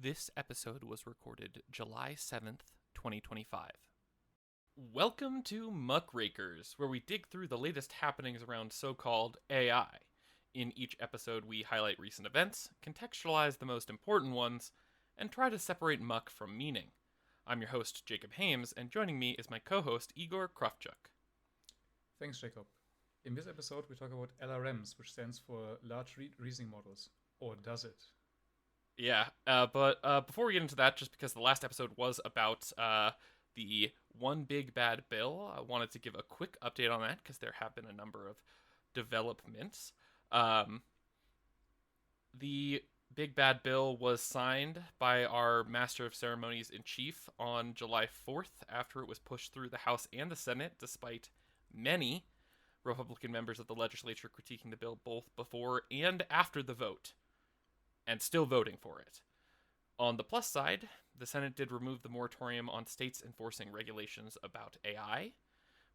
This episode was recorded July 7th, 2025. Welcome to Muckrakers, where we dig through the latest happenings around so-called AI. In each episode, we highlight recent events, contextualize the most important ones, and try to separate muck from meaning. I'm your host, Jacob Hames, and joining me is my co-host, Igor Krofchuk. Thanks, Jacob. In this episode, we talk about LRMs, which stands for Large Reasoning Models. Or does it? Yeah, but before we get into that, just because the last episode was about the One Big Bad Bill, I wanted to give a quick update on that because there have been a number of developments. The Big Bad Bill was signed by our Master of Ceremonies in Chief on July 4th after it was pushed through the House and the Senate, despite many Republican members of the legislature critiquing the bill both before and after the vote, and still voting for it. On the plus side, the Senate did remove the moratorium on states enforcing regulations about AI,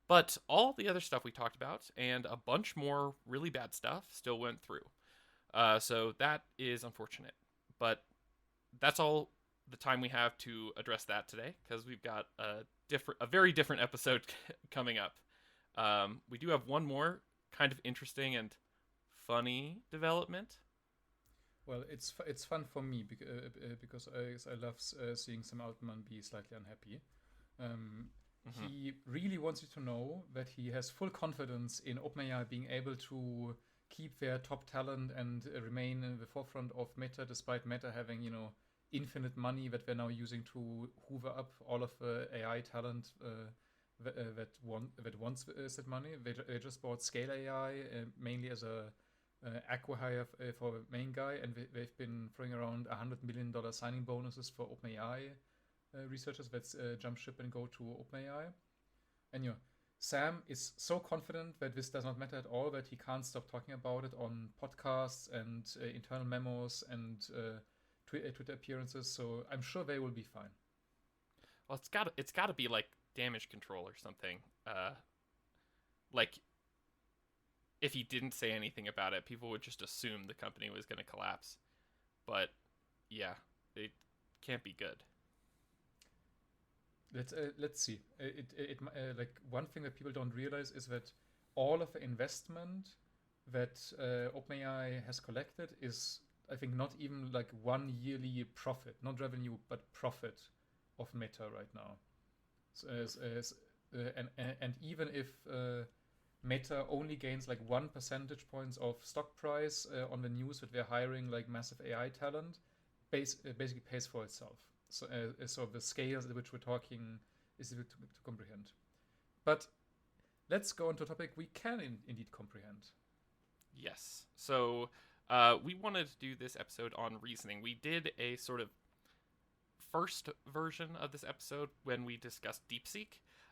but all the other stuff we talked about and a bunch more really bad stuff still went through. So that is unfortunate, but that's all the time we have to address that today because we've got a very different episode coming up. We do have one more kind of interesting and funny development. Well, it's fun for me because I love seeing Sam Altman be slightly unhappy. He really wants you to know that he has full confidence in OpenAI being able to keep their top talent and remain in the forefront of Meta, despite Meta having, infinite money that they're now using to hoover up all of the AI talent that wants that money. They just bought Scale AI mainly as a acqui-hire for the main guy, and they've been throwing around $100 million signing bonuses for OpenAI researchers that jump ship and go to OpenAI. And Sam is so confident that this does not matter at all that he can't stop talking about it on podcasts and internal memos and Twitter appearances. So I'm sure they will be fine. Well, it's got to be like damage control or something. Like, if he didn't say anything about it, people would just assume the company was going to collapse. But yeah, it can't be good. Let's see. Like one thing that people don't realize is that all of the investment that OpenAI has collected is, I think, not even like one yearly profit, not revenue, but profit of Meta right now. So, and even if Meta only gains like 1 percentage points of stock price on the news that they're hiring like massive AI talent, basically pays for itself. So the scales at which we're talking is difficult to comprehend. But let's go into a topic we can indeed comprehend. Yes. So we wanted to do this episode on reasoning. We did a sort of first version of this episode when we discussed DeepSeek.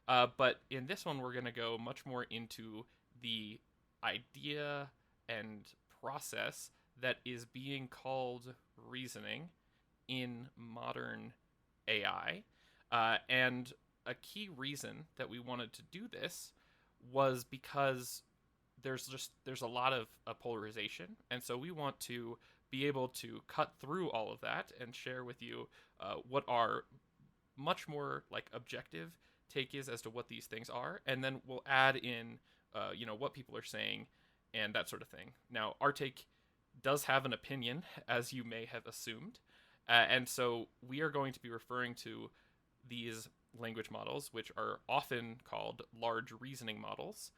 But in this one, we're going to go much more into the idea and process that is being called reasoning in modern AI. And a key reason that we wanted to do this was because there's a lot of polarization, and so we want to be able to cut through all of that and share with you what our much more like objective take is as to what these things are, and then we'll add in what people are saying and that sort of thing. Now, our take does have an opinion, as you may have assumed, and so we are going to be referring to these language models, which are often called large reasoning models.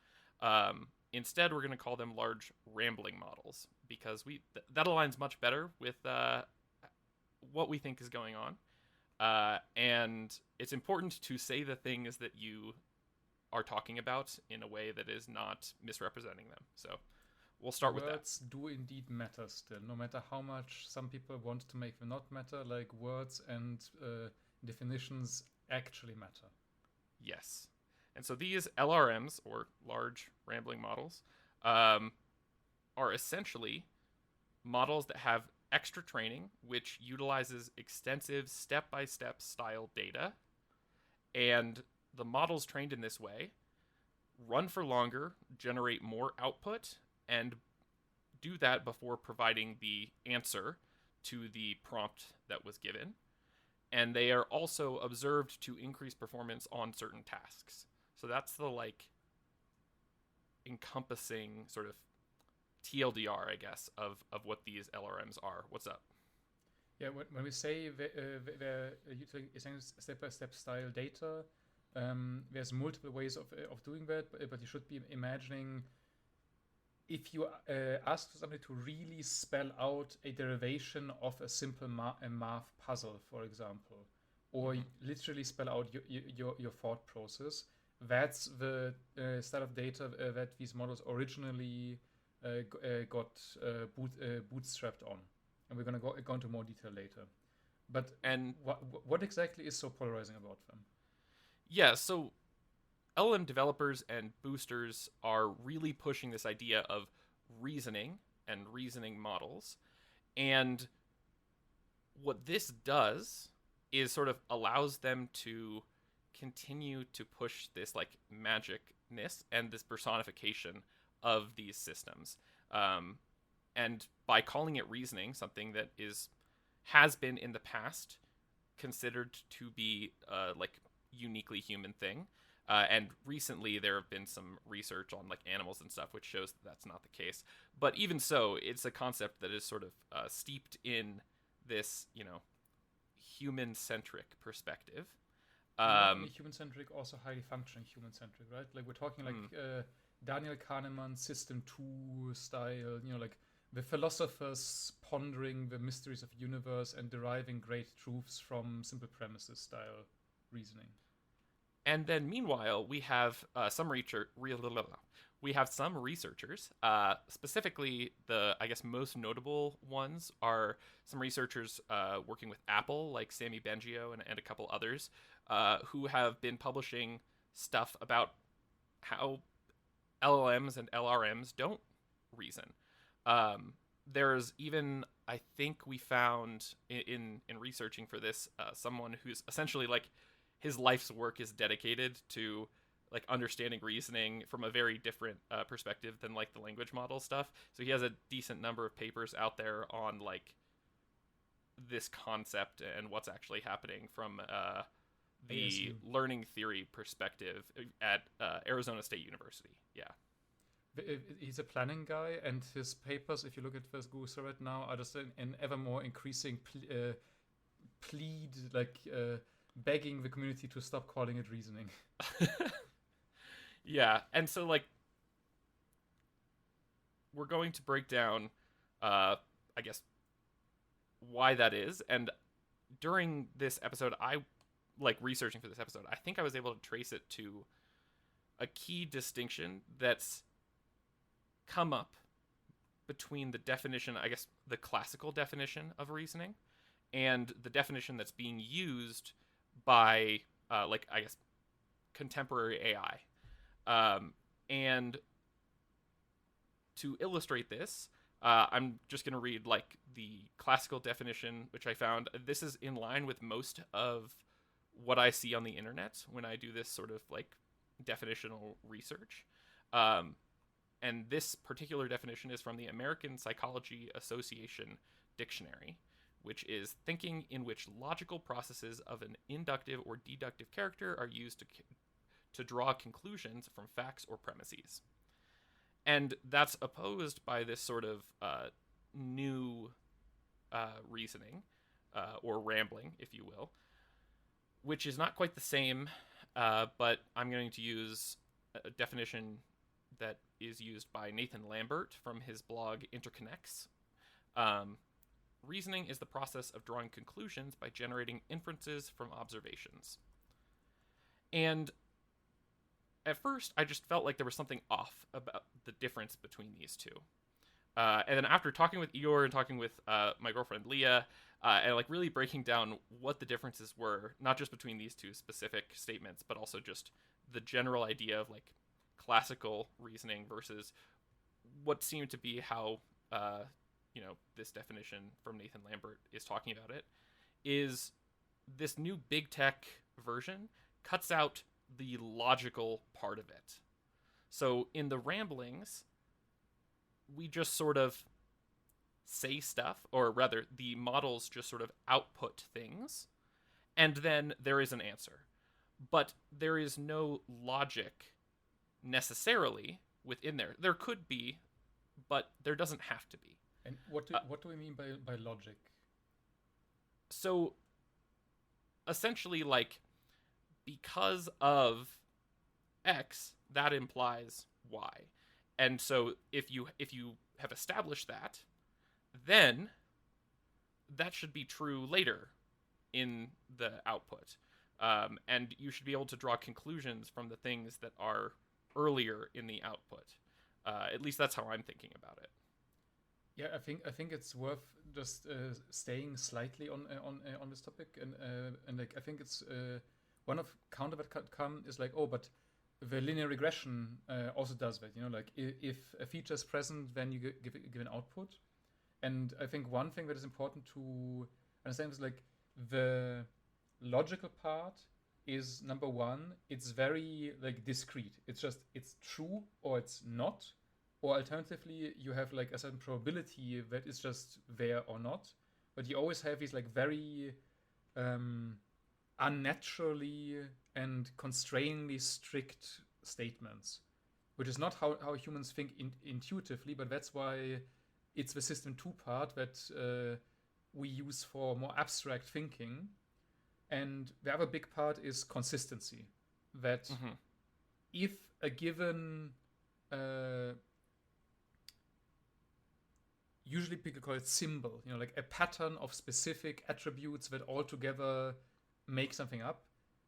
Instead, we're going to call them large rambling models because that aligns much better with what we think is going on. And it's important to say the things that you are talking about in a way that is not misrepresenting them. So we'll start with that. Words do indeed matter still, no matter how much some people want to make them not matter, like words and definitions actually matter. Yes. And so these LRMs, or large rambling models, are essentially models that have extra training, which utilizes extensive step-by-step style data. And the models trained in this way run for longer, generate more output, and do that before providing the answer to the prompt that was given, and they are also observed to increase performance on certain tasks. So that's the like encompassing sort of TLDR, I guess, of what these LRMs are. What's up? Yeah, when we say they're using step-by-step style data, there's multiple ways of doing that, but you should be imagining if you ask somebody to really spell out a derivation of a simple math puzzle, for example, or literally spell out your thought process, that's the style of data that these models originally got bootstrapped on. And we're going to go into more detail later. But what exactly is so polarizing about them? Yeah, so LLM developers and boosters are really pushing this idea of reasoning and reasoning models. And what this does is sort of allows them to continue to push this like magicness and this personification of these systems. And by calling it reasoning, something that has been in the past considered to be like uniquely human thing. And recently there have been some research on like animals and stuff, which shows that that's not the case. But even so, it's a concept that is sort of steeped in this, human-centric perspective. Not only human-centric, also highly functioning human-centric, right? Like we're talking like Daniel Kahneman System 2 style, like the philosophers pondering the mysteries of the universe and deriving great truths from simple premises style reasoning. And then, meanwhile, we have some researchers. Specifically, the I guess most notable ones are some researchers working with Apple, like Sammy Bengio and a couple others, who have been publishing stuff about how LLMs and LRMs don't reason. There's even, I think we found in researching for this, someone who's essentially like his life's work is dedicated to like understanding reasoning from a very different perspective than like the language model stuff. So he has a decent number of papers out there on like this concept and what's actually happening from the learning theory perspective at Arizona State University. Yeah. He's a planning guy, and his papers, if you look at this Google right now, are just an ever more increasing plead, like begging the community to stop calling it reasoning. Yeah, and so like we're going to break down, I guess, why that is. And during this episode, I like researching for this episode, I think I was able to trace it to a key distinction that's come up between the definition, I guess, the classical definition of reasoning and the definition that's being used by, like, I guess, contemporary AI. And to illustrate this, I'm just going to read, like, the classical definition, which I found. This is in line with most of what I see on the internet when I do this sort of, like, definitional research. And this particular definition is from the American Psychology Association Dictionary, which is thinking in which logical processes of an inductive or deductive character are used to draw conclusions from facts or premises. And that's opposed by this sort of new reasoning, or rambling, if you will, which is not quite the same, but I'm going to use a definition that is used by Nathan Lambert from his blog Interconnects. Reasoning is the process of drawing conclusions by generating inferences from observations. And at first, I just felt like there was something off about the difference between these two. And then after talking with Igor and talking with my girlfriend Leah, and like really breaking down what the differences were, not just between these two specific statements, but also just the general idea of like classical reasoning versus what seemed to be how this definition from Nathan Lambert is talking about it, is this new big tech version cuts out the logical part of it. So in the ramblings, we just sort of say stuff, or rather, the models just sort of output things, and then there is an answer. But there is no logic necessarily within there. There could be, but there doesn't have to be. And what do we mean by logic? So essentially, like, because of X, that implies Y. And so if you have established that, then that should be true later in the output. And you should be able to draw conclusions from the things that are earlier in the output. At least that's how I'm thinking about it. Yeah, I think it's worth just staying slightly on this topic, and like I think it's one of counter that could come is like, oh, but the linear regression also does that. You know, like if a feature is present, then you give an output. And I think one thing that is important to understand is like the logical part is number one. It's very like discrete. It's just it's true or it's not. Or alternatively, you have like a certain probability that is just there or not. But you always have these like very unnaturally and constrainingly strict statements, which is not how humans think intuitively, but that's why it's the system 2 part that we use for more abstract thinking. And the other big part is consistency. That if a given usually people call it symbol, you know, like a pattern of specific attributes that all together make something up.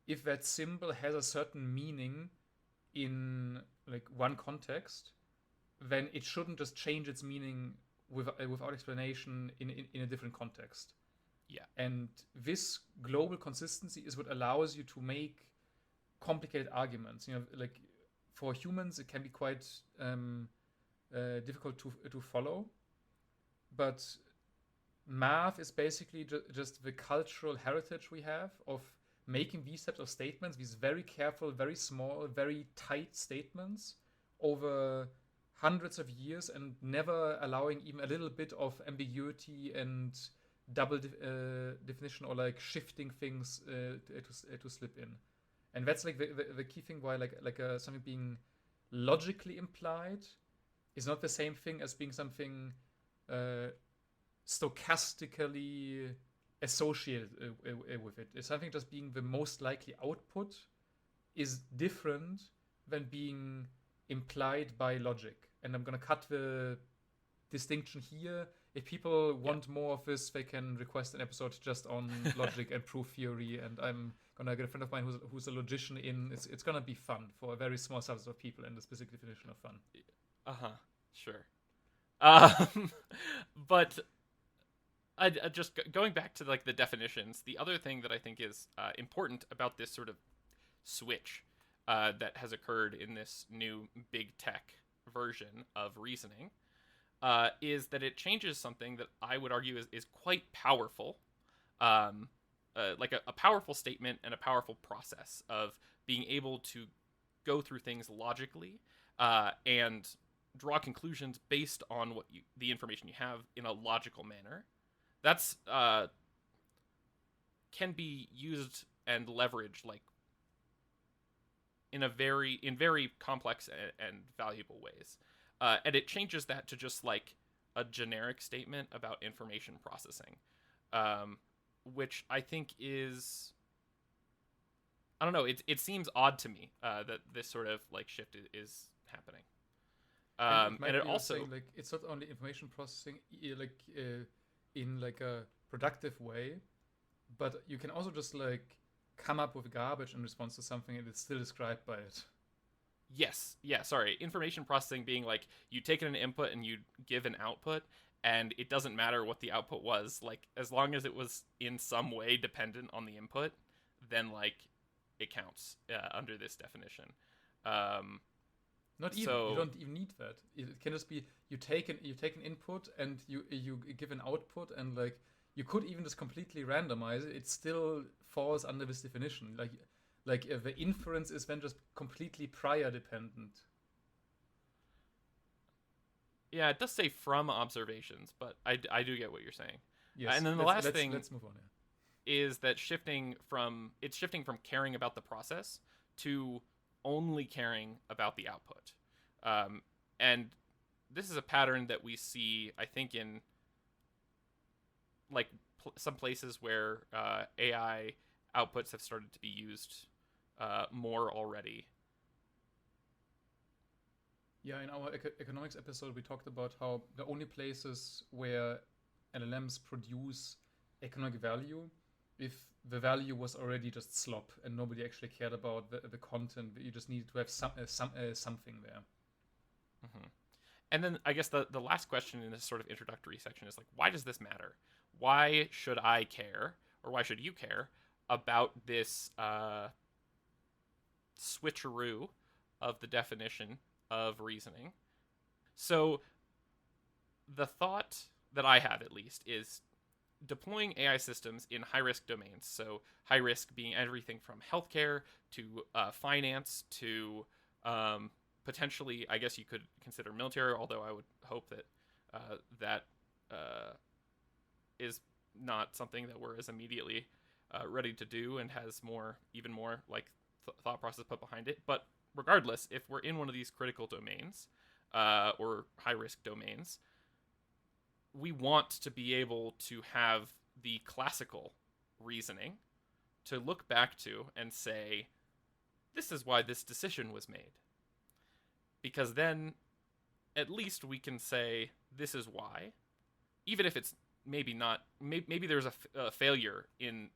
If that symbol has a certain meaning in like one context, then it shouldn't just change its meaning without explanation in a different context. Yeah. And this global consistency is what allows you to make complicated arguments. You know, like for humans, it can be quite difficult to follow. But math is basically just the cultural heritage we have of making these types of statements, these very careful, very small, very tight statements over hundreds of years, and never allowing even a little bit of ambiguity and double definition or like shifting things to slip in. And that's like the key thing why like something being logically implied is not the same thing as being something stochastically associated with it. It's something just being the most likely output is different than being implied by logic. And I'm going to cut the distinction here. If people want more of this, they can request an episode just on logic and proof theory. And I'm going to get a friend of mine who's a logician in. It's going to be fun for a very small subset of people and the specific definition of fun. Sure. But I just going back to like the definitions, the other thing that I think is important about this sort of switch that has occurred in this new big tech version of reasoning is that it changes something that I would argue is quite powerful, like a powerful statement and a powerful process of being able to go through things logically and draw conclusions based on the information you have in a logical manner. That's can be used and leveraged like in very complex and valuable ways. And it changes that to just like a generic statement about information processing, which I think is, I don't know, it seems odd to me that this sort of like shift is happening. And it also saying, like it's not only information processing like in like a productive way, but you can also just like come up with garbage in response to something and it's still described by it. Yes. Yeah, sorry. Information processing being like you take an input and you give an output, and it doesn't matter what the output was. Like as long as it was in some way dependent on the input, then like it counts under this definition. Not even. You don't even need that. It can just be you take an input and you give an output, and like you could even just completely randomize it. It still falls under this definition. Like the inference is then just completely prior dependent. Yeah, it does say from observations, but I do get what you're saying. Yes, And then the last thing let's move on. Yeah. is that shifting from caring about the process to only caring about the output. And this is a pattern that we see, I think, in like some places where AI outputs have started to be used more already. Yeah, in our economics episode, we talked about how the only places where LLMs produce economic value, if the value was already just slop and nobody actually cared about the content, you just needed to have something there. Mm-hmm. And then I guess the last question in this sort of introductory section is like, why does this matter? Why should I care, or why should you care about this switcheroo of the definition of reasoning? So the thought that I have, at least, is deploying AI systems in high risk domains. So high risk being everything from healthcare to finance to potentially, I guess you could consider military, although I would hope that that is not something that we're as immediately ready to do and has even more like thought process put behind it. But regardless, if we're in one of these critical domains or high risk domains, we want to be able to have the classical reasoning to look back to and say, this is why this decision was made. Because then at least we can say, this is why. Even if it's maybe not, maybe there's a failure in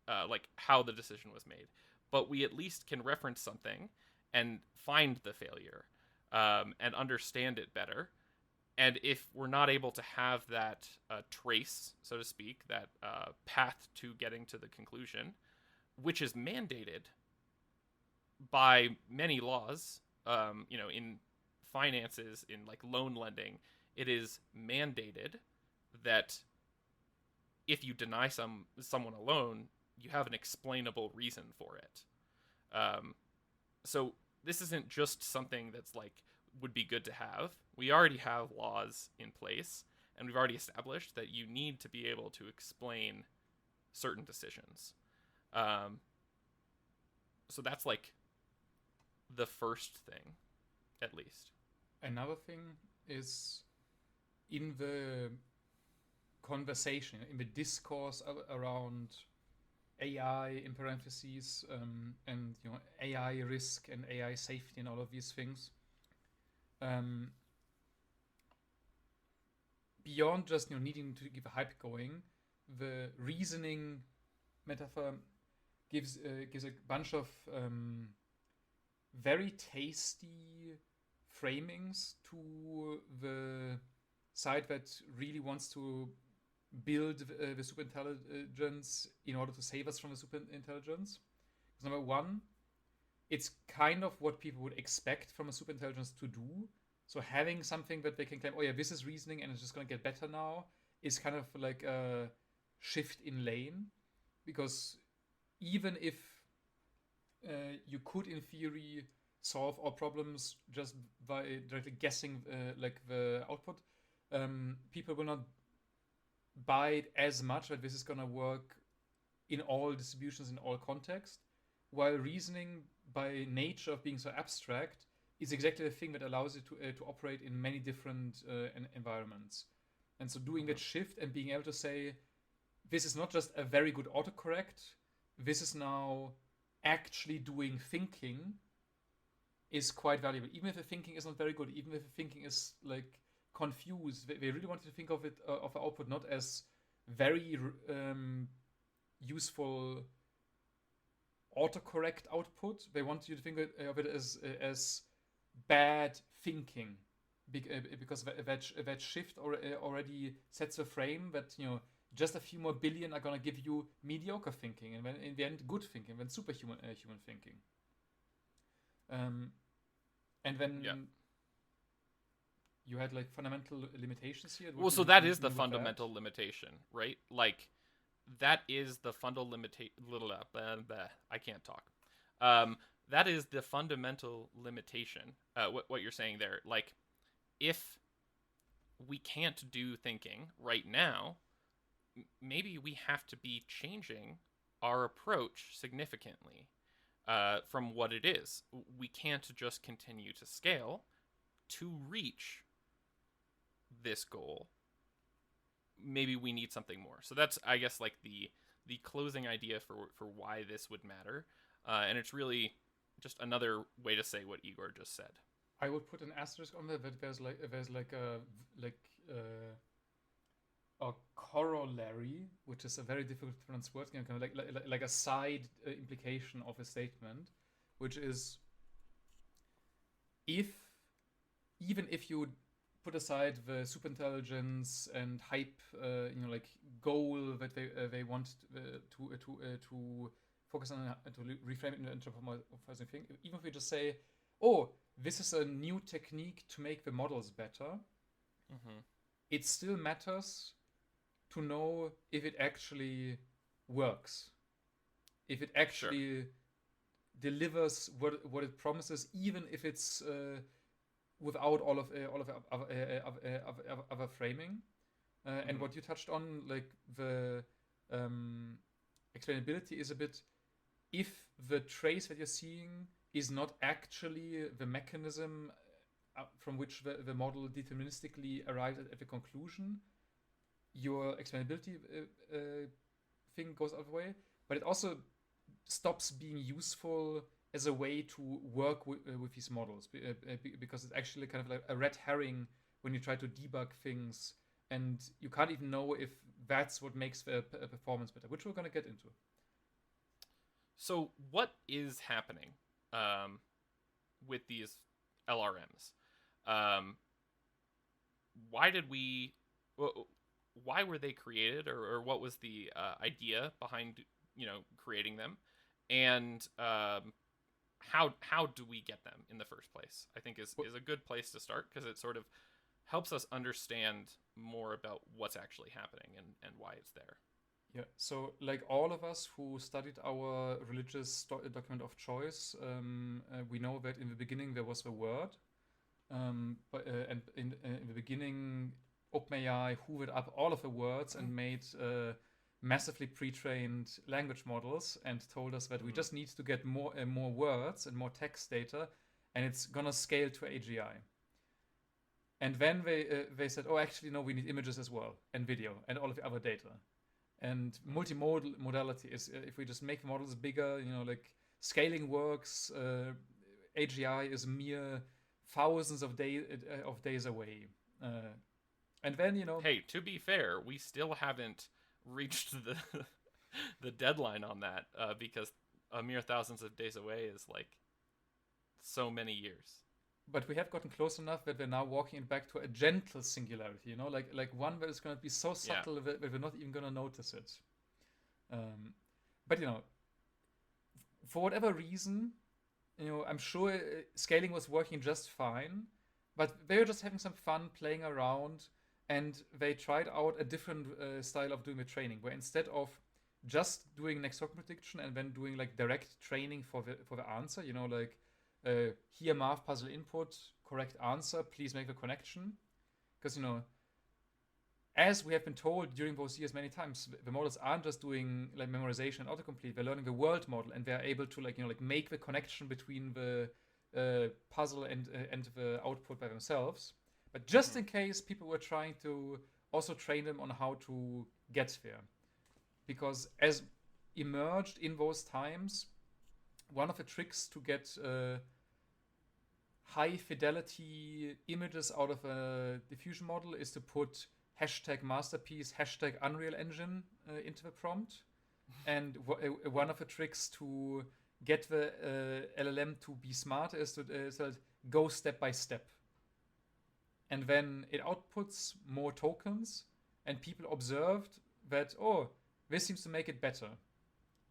like how the decision was made. But we at least can reference something and find the failure and understand it better. And if we're not able to have that trace, so to speak, that path to getting to the conclusion, which is mandated by many laws, in finances, in like loan lending, it is mandated that if you deny someone a loan, you have an explainable reason for it. So this isn't just something that's like would be good to have. We already have laws in place, and we've already established that you need to be able to explain certain decisions. So that's like the first thing, at least. Another thing is in the conversation, in the discourse around AI in parentheses, and AI risk and AI safety and all of these things. Beyond just needing to give a hype going, the reasoning metaphor gives a bunch of very tasty framings to the side that really wants to build the superintelligence in order to save us from the superintelligence. Because number one, it's kind of what people would expect from a superintelligence to do. So having something that they can claim, oh yeah, this is reasoning and it's just going to get better now, is kind of like a shift in lane. Because even if you could, in theory, solve all problems just by directly guessing like the output, people will not buy it as much that this is going to work in all distributions, in all contexts, while reasoning, by nature of being so abstract, is exactly the thing that allows you to operate in many different environments. And so doing that shift and being able to say, this is not just a very good autocorrect, this is now actually doing thinking, is quite valuable. Even if the thinking is not very good, even if the thinking is like confused, they really wanted to think of it, of the output, not as very useful autocorrect output. They want you to think of it as bad thinking, because that shift already sets a frame that just a few more billion are gonna give you mediocre thinking, and then in the end good thinking, then superhuman human thinking. And then you had like fundamental limitations here. Well, so that is the fundamental limitation, right? Like that is the fundamental limitation. I can't talk. That is the fundamental limitation. What you're saying there, like if we can't do thinking right now, maybe we have to be changing our approach significantly from what it is. We can't just continue to scale to reach this goal. Maybe we need something more. So that's, I guess, like the closing idea for why this would matter, and it's really just another way to say what Igor just said. I would put an asterisk on that. That there's like a corollary, which is a very difficult to pronounce word, kind of like a side implication of a statement, which is if even if you put aside the superintelligence and hype, like goal that they want to focus on, to reframe it into anthropomorphizing thing. Even if we just say, "Oh, this is a new technique to make the models better," Mm-hmm. it still matters to know if it actually works, if it actually delivers what it promises, even if it's without all of other framing. And what you touched on, like the explainability, is a bit, if the trace that you're seeing is not actually the mechanism from which the model deterministically arrived at the conclusion, your explainability thing goes out of the way. But it also stops being useful as a way to work with these models, because it's actually kind of like a red herring when you try to debug things, and you can't even know if that's what makes the performance better, which we're going to get into. So what is happening with these LRMs? Why did we? Why were they created, or what was the idea behind creating them, and how do we get them in the first place? I think is a good place to start, because it sort of helps us understand more about what's actually happening and why it's there. Yeah, so like all of us who studied our religious document of choice, we know that in the beginning there was the word, and in the beginning OpenAI hoovered up all of the words and made massively pre-trained language models and told us that we just need to get more and more words and more text data, and it's gonna scale to AGI. And then they said, oh, actually no, we need images as well, and video, and all of the other data. And multimodality is, if we just make the models bigger, like scaling works, AGI is mere thousands of days away. And then, Hey, to be fair, we still haven't reached the deadline on that, because a mere thousands of days away is like so many years. But we have gotten close enough that we're now walking back to a gentle singularity, like one that is going to be so subtle that we're not even going to notice it. But for whatever reason, I'm sure scaling was working just fine, but they were just having some fun playing around, and they tried out a different style of doing the training, where instead of just doing next token prediction and then doing like direct training for the answer, like here math puzzle input, correct answer, please make the connection. Because, as we have been told during those years many times, the models aren't just doing like memorization and autocomplete. They're learning the world model, and they're able to like make the connection between the puzzle and the output by themselves. But just in case people were trying to also train them on how to get there. Because as emerged in those times, one of the tricks to get high fidelity images out of a diffusion model is to put #masterpiece, #Unreal Engine into the prompt. And one of the tricks to get the LLM to be smarter is to go step by step. And then it outputs more tokens, and people observed that, oh, this seems to make it better.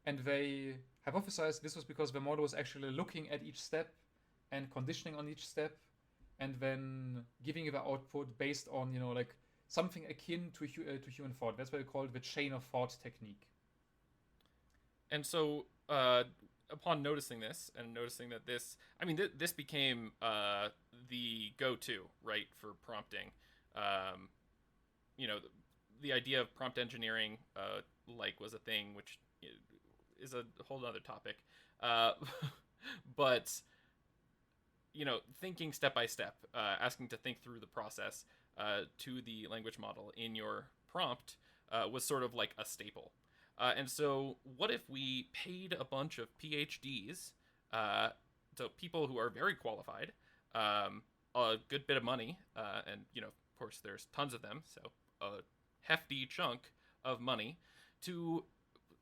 And they hypothesized this was because the model was actually looking at each step and conditioning on each step, and then giving you the output based on, like something akin to human thought. That's what we call it, the chain of thought technique. And so, upon noticing this and noticing that this became the go-to, right, for prompting um, you know, the idea of prompt engineering, like, was a thing, which is a whole other topic. Uh, but thinking step by step, asking to think through the process to the language model in your prompt was sort of like a staple. And so, what if we paid a bunch of PhDs, so people who are very qualified, a good bit of money, and of course, there's tons of them, so a hefty chunk of money to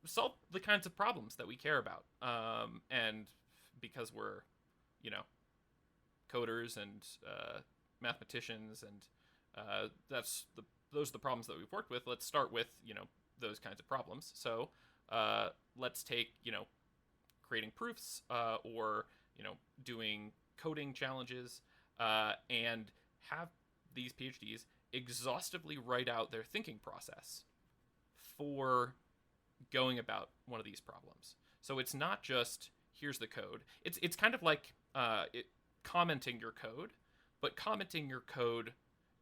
solve the kinds of problems that we care about. And because we're, you know, coders and mathematicians, and those are the problems that we've worked with. Let's start with those kinds of problems. So let's take creating proofs or doing coding challenges and have these PhDs exhaustively write out their thinking process for going about one of these problems. So it's not just here's the code. It's kind of like commenting your code, but commenting your code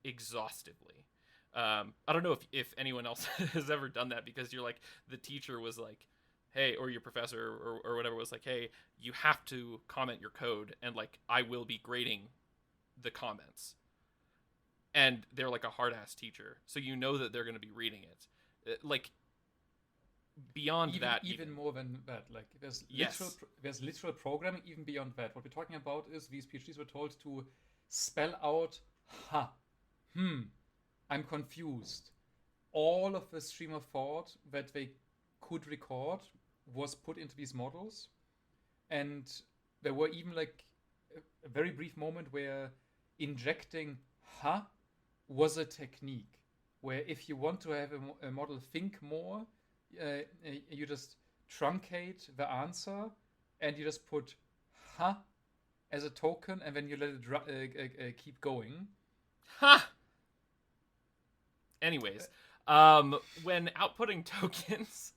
exhaustively. I don't know if anyone else has ever done that, because you're like, the teacher was like, hey, or your professor or whatever was like, hey, you have to comment your code, and like I will be grading the comments. And they're like a hard ass teacher, so that they're going to be reading it. Like beyond that, even more than that, like there's literal programming even beyond that. What we're talking about is these PhDs were told to spell out I'm confused. All of the stream of thought that they could record was put into these models, and there were even like a very brief moment where injecting was a technique, where if you want to have a model think more, you just truncate the answer and you just put as a token, and then you let it keep going. Anyways, when outputting tokens,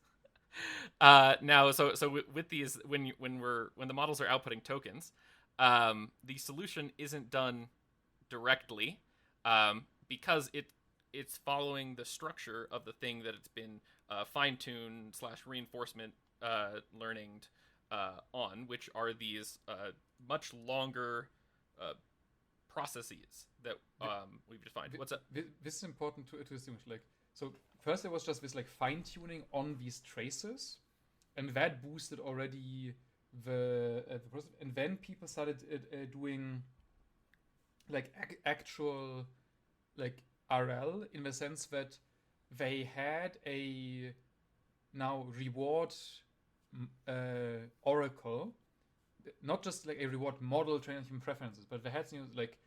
now so with these, when the models are outputting tokens, the solution isn't done directly, because it's following the structure of the thing that it's been fine-tuned / reinforcement learning on, which are these much longer processes that we've defined. What's up? This is important to distinguish. Like, so first there was just this like fine-tuning on these traces, and that boosted already the process. And then people started doing like actual like RL, in the sense that they had a now reward oracle, not just like a reward model trained on human preferences, but they had like,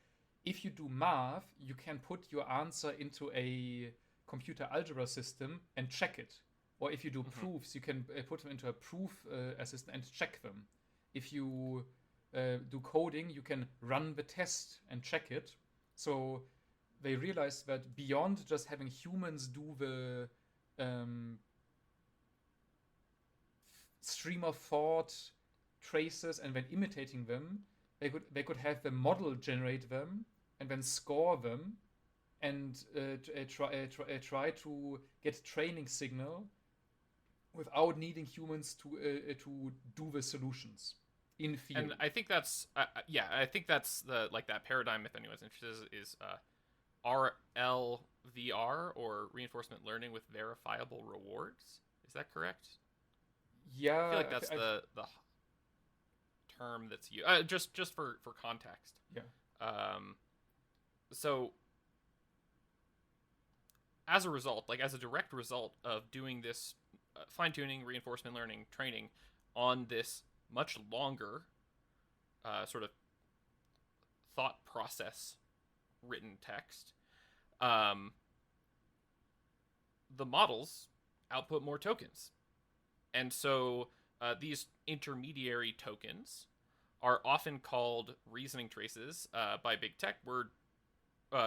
if you do math, you can put your answer into a computer algebra system and check it. Or if you do proofs, you can put them into a proof assistant and check them. If you do coding, you can run the test and check it. So they realized that beyond just having humans do the stream of thought traces and then imitating them, they could have the model generate them and then score them and try to get training signal without needing humans to do the solutions in theory. And I think that's I think that's the like that paradigm, if anyone's interested, is RLVR, or reinforcement learning with verifiable rewards. Is that correct? Yeah, I feel like that's the term that's used. Just for context. Yeah. So as a result, like as a direct result of doing this fine-tuning, reinforcement learning training on this much longer sort of thought process written text, the models output more tokens. And so these intermediary tokens are often called reasoning traces by big tech. We're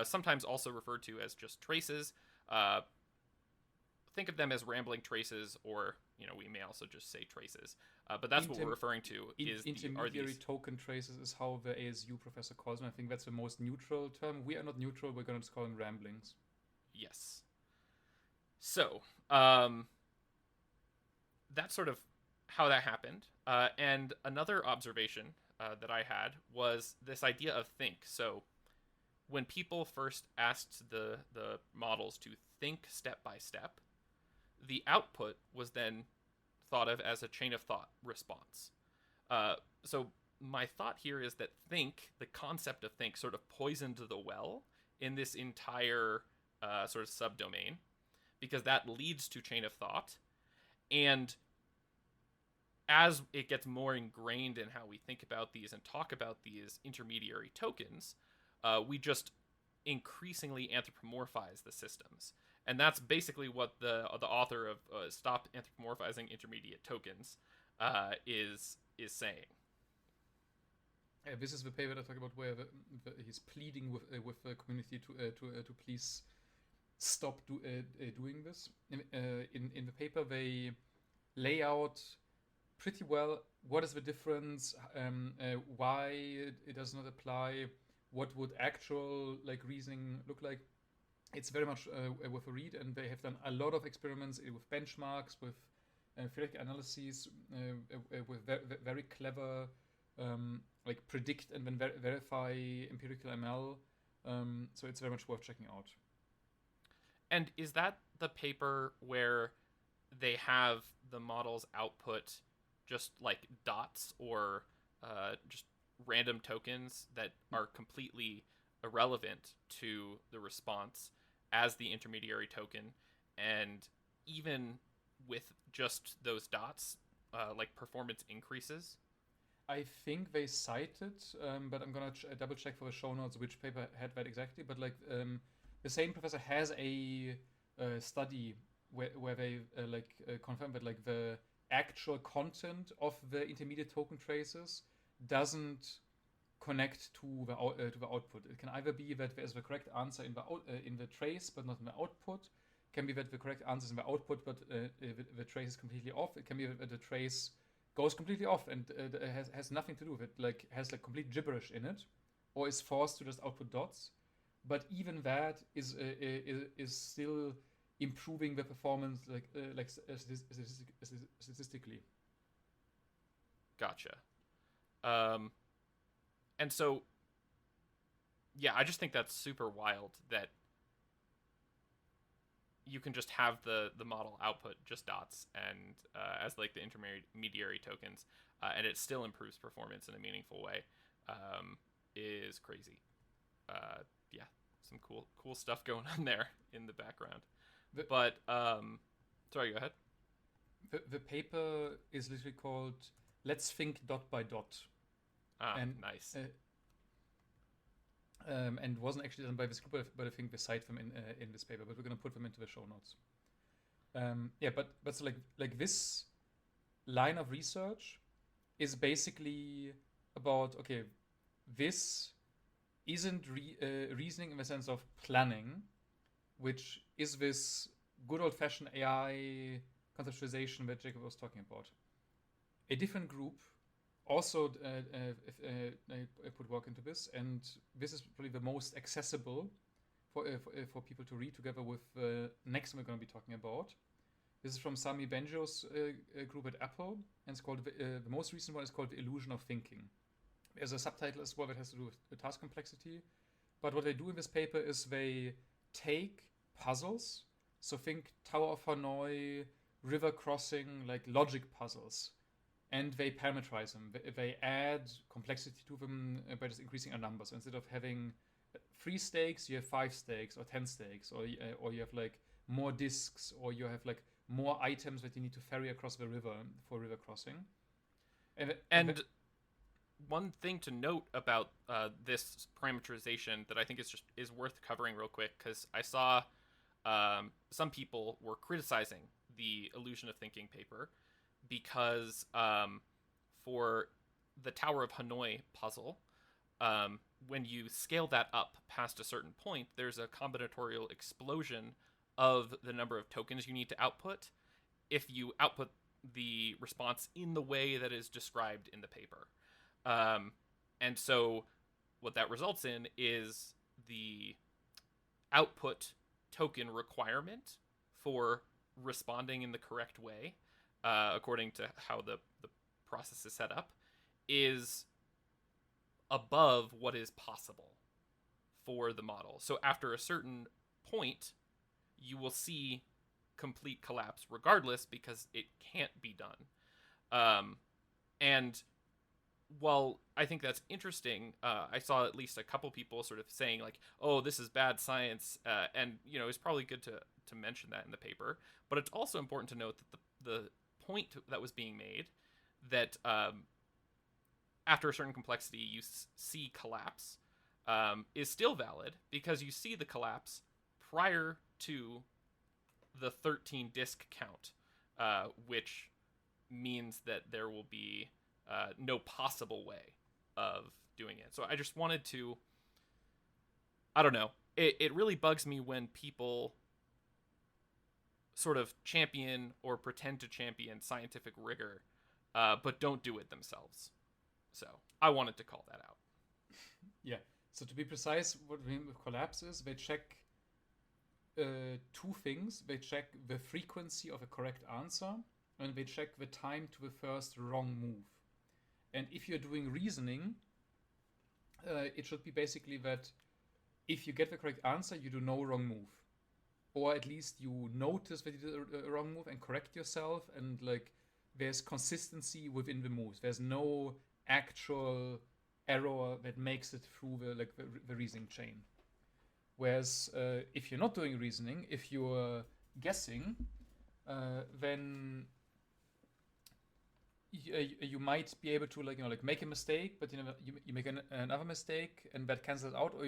sometimes also referred to as just traces. think of them as rambling traces, or we may also just say traces. But that's what we're referring to. Intermediary token traces is how the ASU professor calls them. I think that's the most neutral term. We are not neutral. We're going to just call them ramblings. Yes. So that's sort of how that happened. And another observation that I had was this idea of think. So when people first asked the models to think step by step, the output was then thought of as a chain of thought response. So my thought here is that the concept of think, sort of poisoned the well in this entire sort of subdomain, because that leads to chain of thought. And as it gets more ingrained in how we think about these and talk about these intermediary tokens, we just increasingly anthropomorphize the systems. And that's basically what the author of Stop Anthropomorphizing Intermediate Tokens is saying. This is the paper that I talk about where he's pleading with the community to please stop doing this. In the paper, they lay out pretty well what is the difference, why it does not apply, what would actual reasoning look like. It's very much with a read, and they have done a lot of experiments with benchmarks, with theoretical analyses, with very clever predict and then verify empirical ML. So it's very much worth checking out. And is that the paper where they have the model's output just like dots or just random tokens that are completely irrelevant to the response as the intermediary token, and even with just those dots, performance increases? I think they cite it, but I'm gonna double check for the show notes which paper had that exactly. But the same professor has a study where they confirm that the actual content of the intermediate token traces doesn't connect to the output. It can either be that there is the correct answer in the trace but not in the output. It can be that the correct answer is in the output but the trace is completely off. It can be that the trace goes completely off and has nothing to do with it, has complete gibberish in it, or is forced to just output dots. But even that is still improving the performance statistically. Gotcha. And so, yeah, I just think that's super wild that you can just have the model output just dots and as the intermediary tokens, and it still improves performance in a meaningful way, is crazy. Yeah, some cool stuff going on there in the background. But sorry, go ahead. The paper is literally called "Let's Think Dot by Dot." And nice. And wasn't actually done by this group, but I think we cite them in this paper. But we're gonna put them into the show notes. But so this line of research is basically about this isn't reasoning in the sense of planning, which is this good old-fashioned AI conceptualization that Jacob was talking about. A different group also put work into this, and this is probably the most accessible for people to read, together with the next one we're going to be talking about. This is from Sami Benjo's group at Apple, and it's called the most recent one is called The Illusion of Thinking. There's a subtitle as well that has to do with the task complexity. But what they do in this paper is they take puzzles, so think Tower of Hanoi, river crossing, logic puzzles, and they parameterize them. They add complexity to them by just increasing our numbers. So instead of having 3 stakes, you have 5 stakes or 10 stakes, or you have more discs, or you have more items that you need to ferry across the river for river crossing. And one thing to note about this parameterization that I think is worth covering real quick, because I saw some people were criticizing the Illusion of Thinking paper because for the Tower of Hanoi puzzle, when you scale that up past a certain point, there's a combinatorial explosion of the number of tokens you need to output if you output the response in the way that is described in the paper. And so what that results in is the output token requirement for responding in the correct way, according to how the process is set up, is above what is possible for the model. So after a certain point, you will see complete collapse regardless because it can't be done. And while I think that's interesting, I saw at least a couple people sort of saying like, "Oh, this is bad science," and it's probably good to mention that in the paper. But it's also important to note that the point that was being made, that after a certain complexity you see collapse, is still valid because you see the collapse prior to the 13 disk count, which means that there will be no possible way of doing it. So I just wanted to, I don't know, it really bugs me when people sort of champion or pretend to champion scientific rigor, but don't do it themselves. So I wanted to call that out. Yeah. So to be precise, what we mean with collapse is they check two things. They check the frequency of a correct answer, and they check the time to the first wrong move. And if you're doing reasoning, it should be basically that if you get the correct answer, you do no wrong move. Or at least you notice that you did a wrong move and correct yourself, and like there's consistency within the moves. There's no actual error that makes it through the reasoning chain. Whereas if you're not doing reasoning, if you're guessing, then you might be able to make a mistake, but you make another mistake and that cancels out, or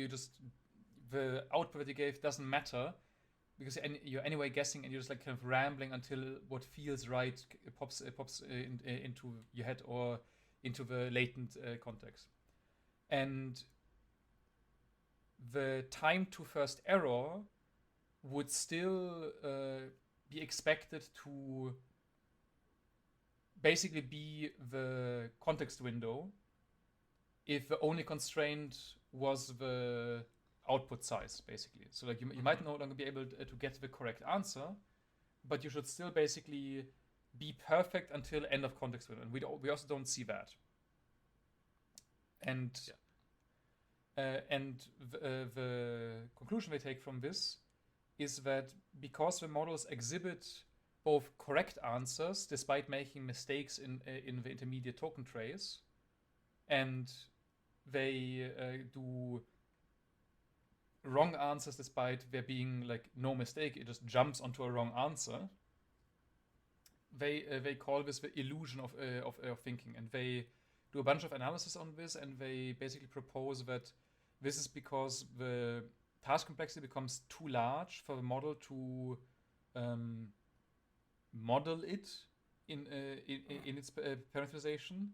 the output that you gave doesn't matter because you're anyway guessing, and you're just like kind of rambling until what feels right pops into your head or into the latent context. And the time to first error would still be expected to basically be the context window if the only constraint was the output size, basically. So like you might no longer be able to get the correct answer, but you should still basically be perfect until end of context window. And we also don't see that. And the conclusion we take from this is that because the models exhibit both correct answers despite making mistakes in the intermediate token trace, and they do wrong answers despite there being like no mistake, it just jumps onto a wrong answer. They call this the illusion of thinking, and they do a bunch of analysis on this, and they basically propose that this is because the task complexity becomes too large for the model to model it in its parameterization.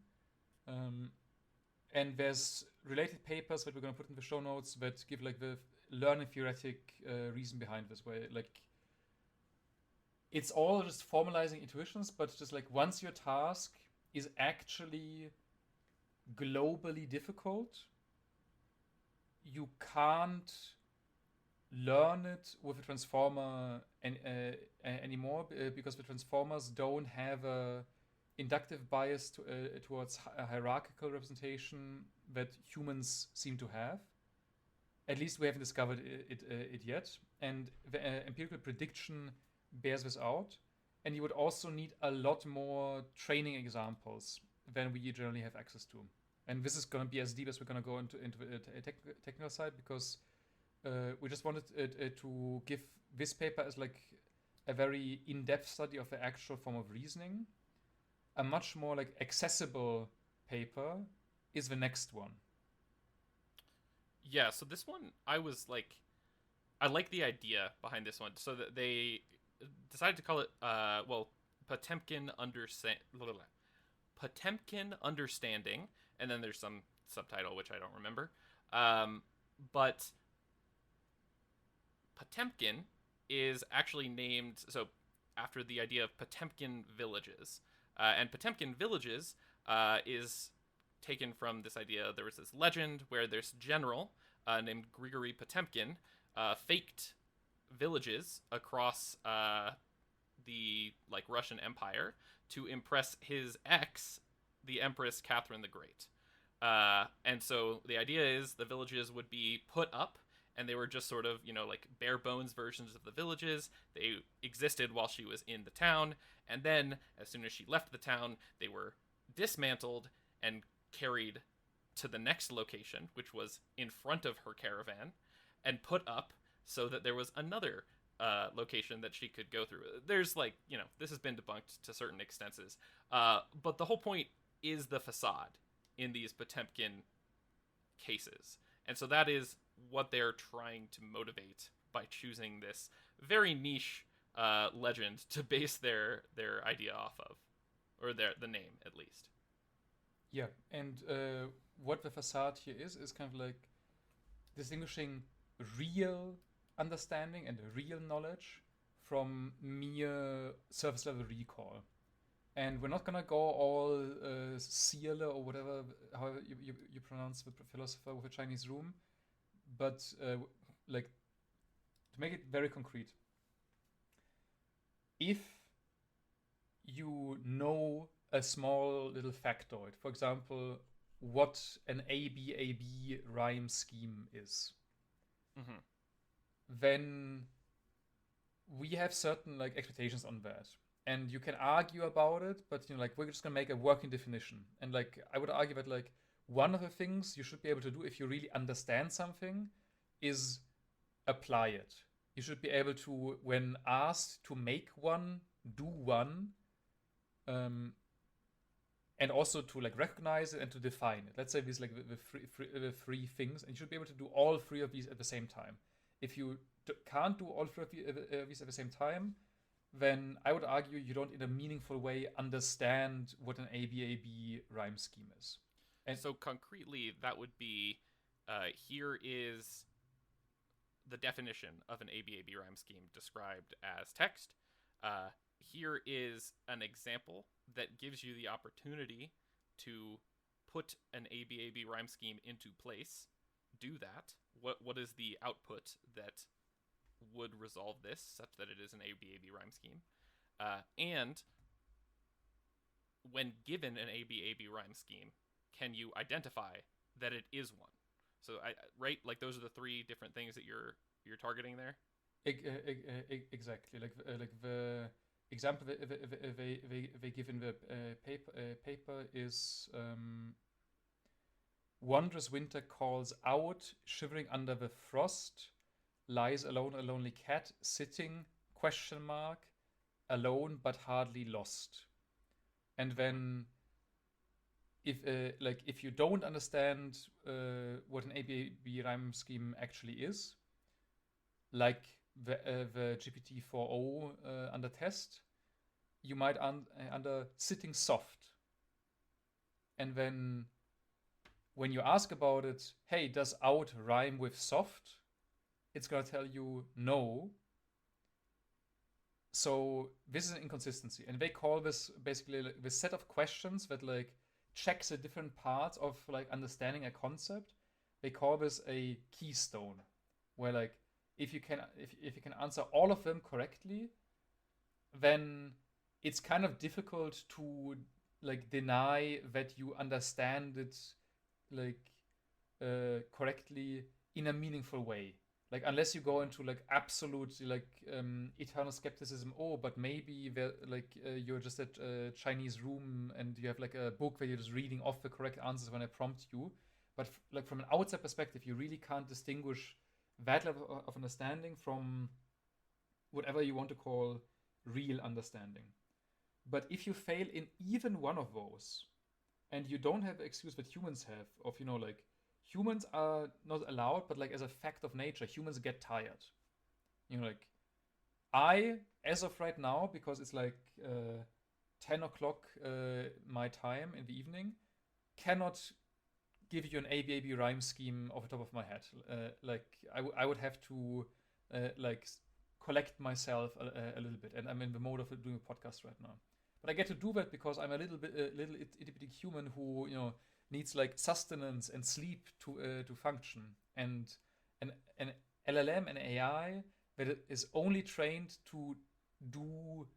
And there's related papers that we're going to put in the show notes that give like the learning theoretic reason behind this, where like it's all just formalizing intuitions, but just like once your task is actually globally difficult, you can't learn it with a transformer anymore, because the transformers don't have a inductive bias towards a hierarchical representation that humans seem to have. At least we haven't discovered it yet. And the empirical prediction bears this out. And you would also need a lot more training examples than we generally have access to. And this is going to be as deep as we're going to go into the technical side, because we just wanted to give this paper as like a very in-depth study of the actual form of reasoning. A much more like accessible paper is the next one. Yeah, so this one, I like the idea behind this one. So that they decided to call it, Potemkin Understanding, and then there's some subtitle which I don't remember. But Potemkin is actually named after the idea of Potemkin villages. And Potemkin villages is taken from this idea. There was this legend where this general named Grigory Potemkin faked villages across the Russian Empire to impress his ex, the Empress Catherine the Great. And so the idea is the villages would be put up, and they were just sort of, bare bones versions of the villages. They existed while she was in the town, and then as soon as she left the town, they were dismantled and carried to the next location, which was in front of her caravan, and put up so that there was another location that she could go through. There's this has been debunked to certain extents, but the whole point is the facade in these Potemkin cases. And so that is what they're trying to motivate by choosing this very niche legend to base their idea off of, or the name at least. Yeah, and what the facade here is kind of like distinguishing real understanding and real knowledge from mere surface level recall. And we're not gonna go all Seele or whatever, how you pronounce the philosopher with a Chinese room, but to make it very concrete, if you know a small little factoid, for example, what an ABAB rhyme scheme is, mm-hmm. then we have certain expectations on that. And you can argue about it, but we're just gonna make a working definition. And I would argue that one of the things you should be able to do if you really understand something is apply it. You should be able to, when asked to make one, do one, and also to recognize it and to define it. Let's say these the three things, and you should be able to do all three of these at the same time. If you can't do all three of these at the same time, then I would argue you don't in a meaningful way understand what an ABAB rhyme scheme is. And so concretely, that would be, here is the definition of an ABAB rhyme scheme described as text. Here is an example that gives you the opportunity to put an ABAB rhyme scheme into place. Do that. What is the output that would resolve this such that it is an ABAB rhyme scheme? And when given an ABAB rhyme scheme, can you identify that it is one? So those are the three different things that you're targeting there. Exactly. The example they give in the paper is wondrous winter calls out, shivering under the frost, lies alone a lonely cat, sitting, ? Alone but hardly lost. And then if you don't understand what an ABAB rhyme scheme actually is, like the GPT-4o under test, you might under sitting soft. And then when you ask about it, hey, does out rhyme with soft? It's going to tell you no. So this is an inconsistency. And they call this basically the set of questions that checks the different parts of understanding a concept. They call this a keystone, where if you can answer all of them correctly, then it's kind of difficult to deny that you understand it correctly in a meaningful way. Unless you go into absolute eternal skepticism. Oh, but maybe you're just at a Chinese room and you have a book where you're just reading off the correct answers when I prompt you. But from an outside perspective, you really can't distinguish that level of understanding from whatever you want to call real understanding. But if you fail in even one of those, and you don't have the excuse that humans have of humans are not allowed, but as a fact of nature, humans get tired. I, as of right now, because it's 10 o'clock my time in the evening, cannot give you an ABAB rhyme scheme off the top of my head. I would have to collect myself a little bit, and I'm in the mode of doing a podcast right now. But I get to do that because I'm a little itty bitty human who needs like sustenance and sleep to function, and an LLM and AI that is only trained to do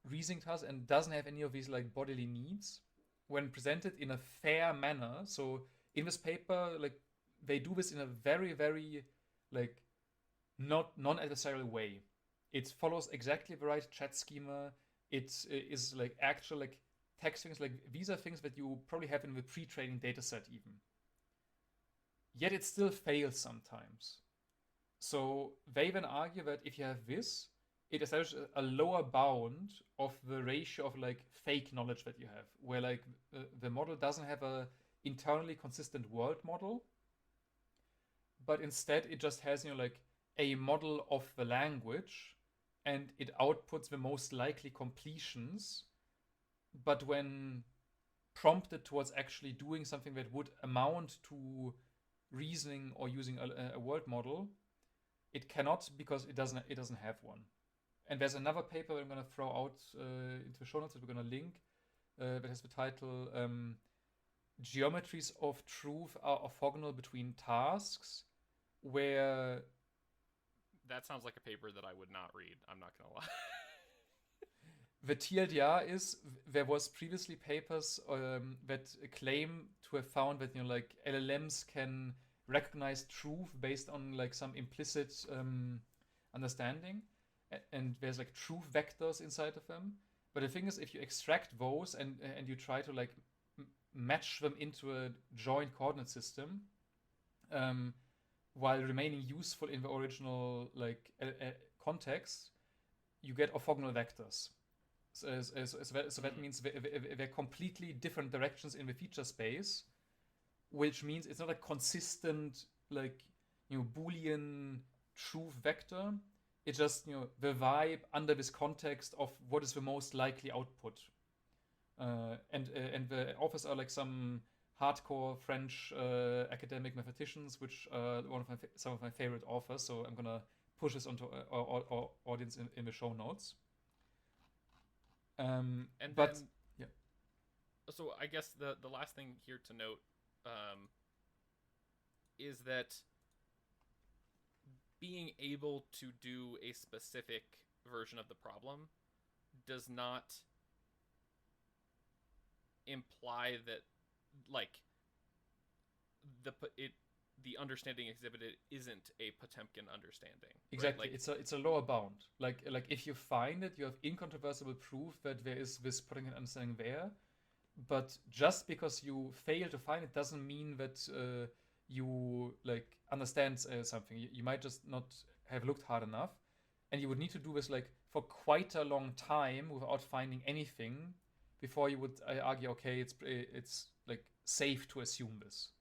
reasoning tasks and doesn't have any of these like bodily needs when presented in a fair manner. So in this paper, like they do this in a very, very like not non-adversarial way. It follows exactly the right chat schema. It is like actual like text things. Like these are things that you probably have in the pre-training data set even. Yet it still fails sometimes. So they then argue that if you have this, it establishes a lower bound of the ratio of like fake knowledge that you have, where like the model doesn't have a internally consistent world model, but instead it just has like a model of the language, and it outputs the most likely completions. But when prompted towards actually doing something that would amount to reasoning or using a world model, it cannot, because it doesn't have one. And there's another paper that I'm going to throw out into the show notes that we're going to link that has the title Geometries of Truth are orthogonal between tasks, where... That sounds like a paper that I would not read. I'm not going to lie. The TLDR is there was previously papers that claim to have found that like LLMs can recognize truth based on like some implicit understanding, and there's like truth vectors inside of them. But the thing is, if you extract those and you try to like match them into a joint coordinate system, while remaining useful in the original like context, you get orthogonal vectors. So that means they're completely different directions in the feature space, which means it's not a consistent like Boolean truth vector. It's just the vibe under this context of what is the most likely output. And the authors are like some hardcore French academic mathematicians, which are some of my favorite authors. So I'm gonna push this onto our audience in the show notes. So I guess the last thing here to note is that being able to do a specific version of the problem does not imply that like the understanding exhibited isn't a Potemkin understanding. Exactly, right? It's a lower bound. Like if you find it, you have incontrovertible proof that there is this Potemkin understanding there. But just because you fail to find it doesn't mean that you like understand something. You might just not have looked hard enough, and you would need to do this like for quite a long time without finding anything before you would argue, okay, it's like safe to assume this.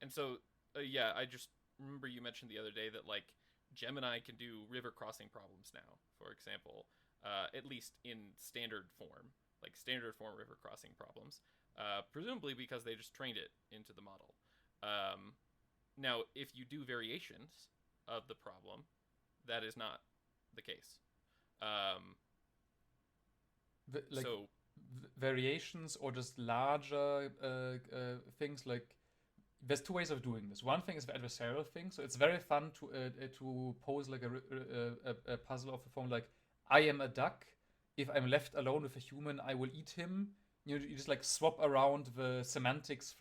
And so, I just remember you mentioned the other day that like Gemini can do river crossing problems now, for example, at least in standard form, like standard form river crossing problems, presumably because they just trained it into the model. Now, if you do variations of the problem, that is not the case. Variations or just larger things, like there's two ways of doing this. One thing is the adversarial thing. So it's very fun to pose like a puzzle of the form like, I am a duck. If I'm left alone with a human, I will eat him. You just like swap around the semantics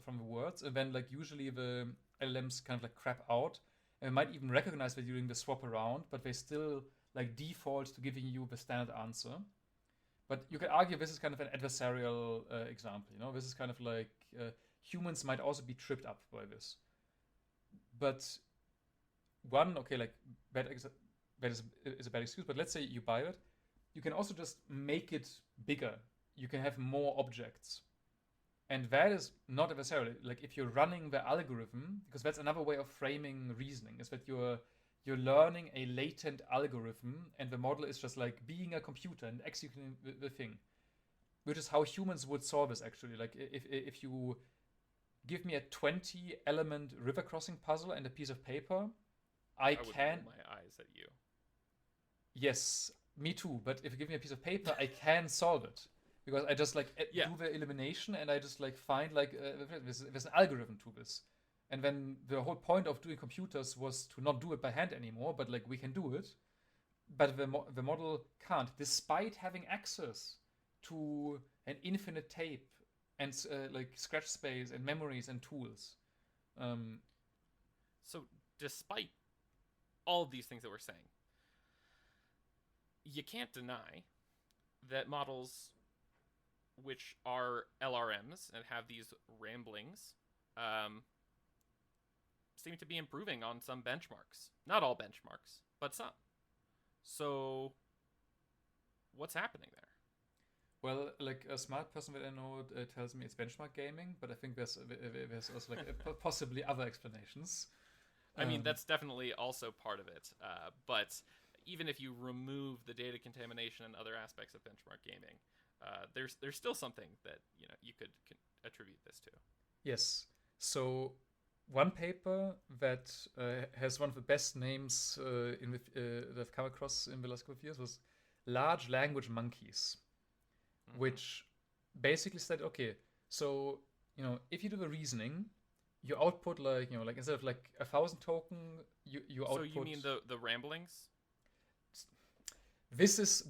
from the words, and then like usually the LLMs kind of like crap out, and they might even recognize that you're doing the swap around, but they still like default to giving you the standard answer. But you could argue this is kind of an adversarial example. This is kind of like humans might also be tripped up by this. But that is a bad excuse. But let's say you buy it, you can also just make it bigger. You can have more objects. And that is not adversarial. Like if you're running the algorithm, because that's another way of framing reasoning, is that you're learning a latent algorithm, and the model is just like being a computer and executing the thing, which is how humans would solve this actually. Like if you give me a 20 element river crossing puzzle and a piece of paper, I I would can. roll my eyes at you. Yes, me too. But if you give me a piece of paper, I can solve it because I just like Yeah. do the elimination and I just like find like there's an algorithm to this. And then the whole point of doing computers was to not do it by hand anymore, but like we can do it. But the model can't, despite having access to an infinite tape and like scratch space and memories and tools. Um, So despite all of these things that we're saying, you can't deny that models which are LRMs and have these ramblings seem to be improving on some benchmarks. Not all benchmarks, but some. So, what's happening there? well, like a smart person that I know tells me it's benchmark gaming, but I think there's also like possibly other explanations. I mean, that's definitely also part of it. But even if you remove the data contamination and other aspects of benchmark gaming, there's still something that you could attribute this to. Yes. So one paper that has one of the best names that I've come across in the last couple of years was large language monkeys, which basically said, okay, so if you do the reasoning, you output like like instead of like 1,000 token, you output. So you mean the ramblings? This is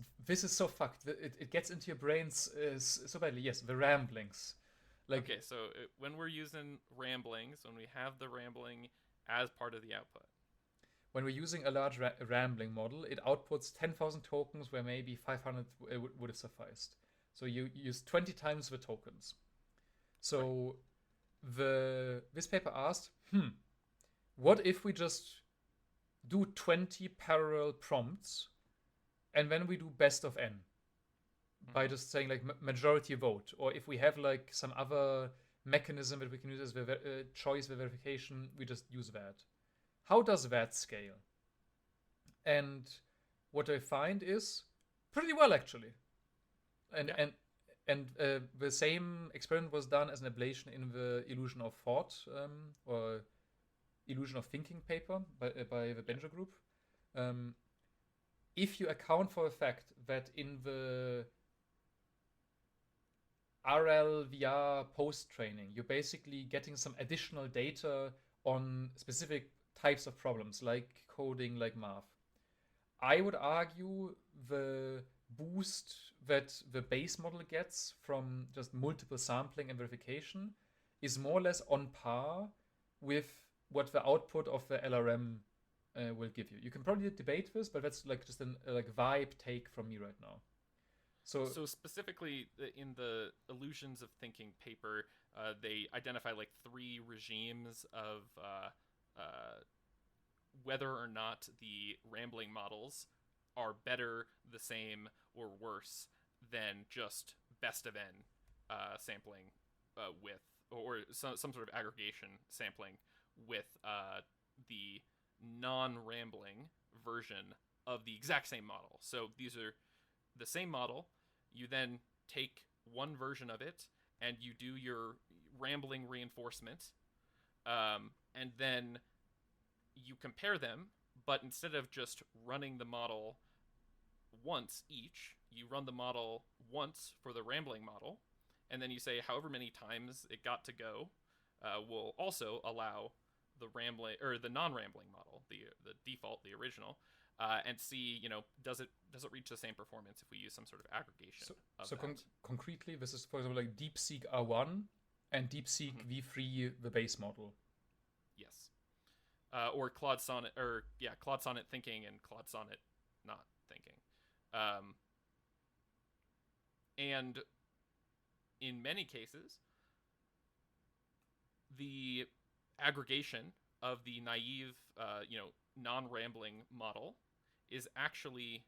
so fucked. It gets into your brains so badly. Yes, the ramblings. Like, okay, so when we're using ramblings, when we have the rambling as part of the output. when we're using a large rambling model, it outputs 10,000 tokens where maybe 500 would have sufficed. So you use 20 times the tokens. So this paper asked, what if we just do 20 parallel prompts and then we do best of n by just saying like majority vote, or if we have like some other mechanism that we can use as choice verification, we just use that. How does that scale? And what I find is pretty well actually. And the same experiment was done as an ablation in the illusion of thought or illusion of thinking paper by the Benjo group. If you account for the fact that in the RLVR post training, you're basically getting some additional data on specific types of problems like coding, like math. I would argue the boost that the base model gets from just multiple sampling and verification is more or less on par with what the output of the LRM will give you. You can probably debate this, but that's like just a like vibe take from me right now. So specifically in the illusions of thinking paper, they identify like 3 regimes of whether or not the rambling models are better, the same, or worse than just best of n sampling with, or some sort of aggregation sampling with the non-rambling version of the exact same model. So these are the same model. You then take one version of it and you do your rambling reinforcement, and then you compare them, but instead of just running the model once each, you run the model once for the rambling model, and then you say however many times it got to go will also allow the rambling or the non-rambling model, the default, the original, and see does it reach the same performance if we use some sort of aggregation. Concretely, this is for example like DeepSeek R1 and DeepSeek V3, the base model. Yes. Or Claude Sonnet, Claude Sonnet thinking and Claude Sonnet not thinking. And in many cases, the aggregation of the naive, non-rambling model is actually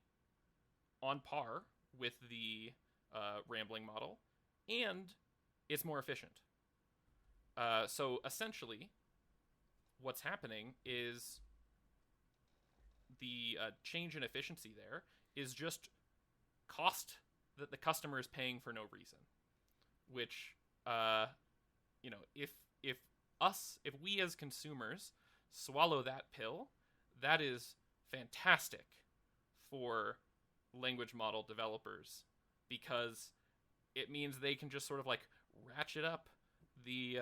on par with the rambling model, and it's more efficient. So essentially, what's happening is the change in efficiency there is just cost that the customer is paying for no reason. Which, if we as consumers swallow that pill, that is fantastic for language model developers because it means they can just sort of like ratchet up the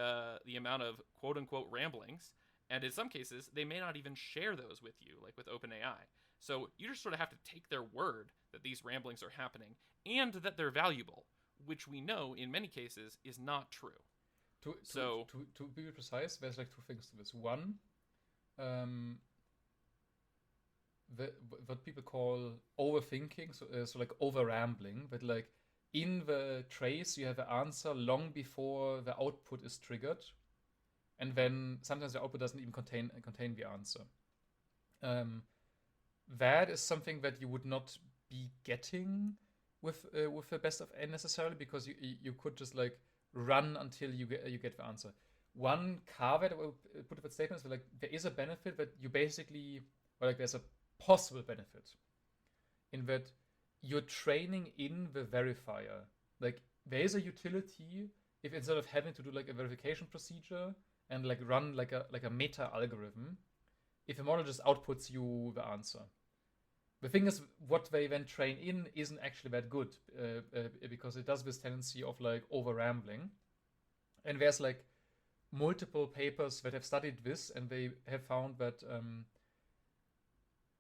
amount of quote unquote ramblings, and in some cases they may not even share those with you, like with OpenAI. So you just sort of have to take their word that these ramblings are happening and that they're valuable, which we know in many cases is not true. To be precise, there's like two things to this. One, um, what people call overthinking, so like over rambling, but like in the trace you have an answer long before the output is triggered, and then sometimes the output doesn't even contain the answer. That is something that you would not be getting with the best of n necessarily, because you could just like run until you get the answer. One caveat I will put with that statement is that, like, there is a benefit that you basically, or like there's a possible benefit in that you're training in the verifier. Like, there is a utility if instead of having to do like a verification procedure and like run like a meta algorithm, if a model just outputs you the answer. The thing is, what they then train in isn't actually that good because it does this tendency of like over rambling. And there's like multiple papers that have studied this, and they have found that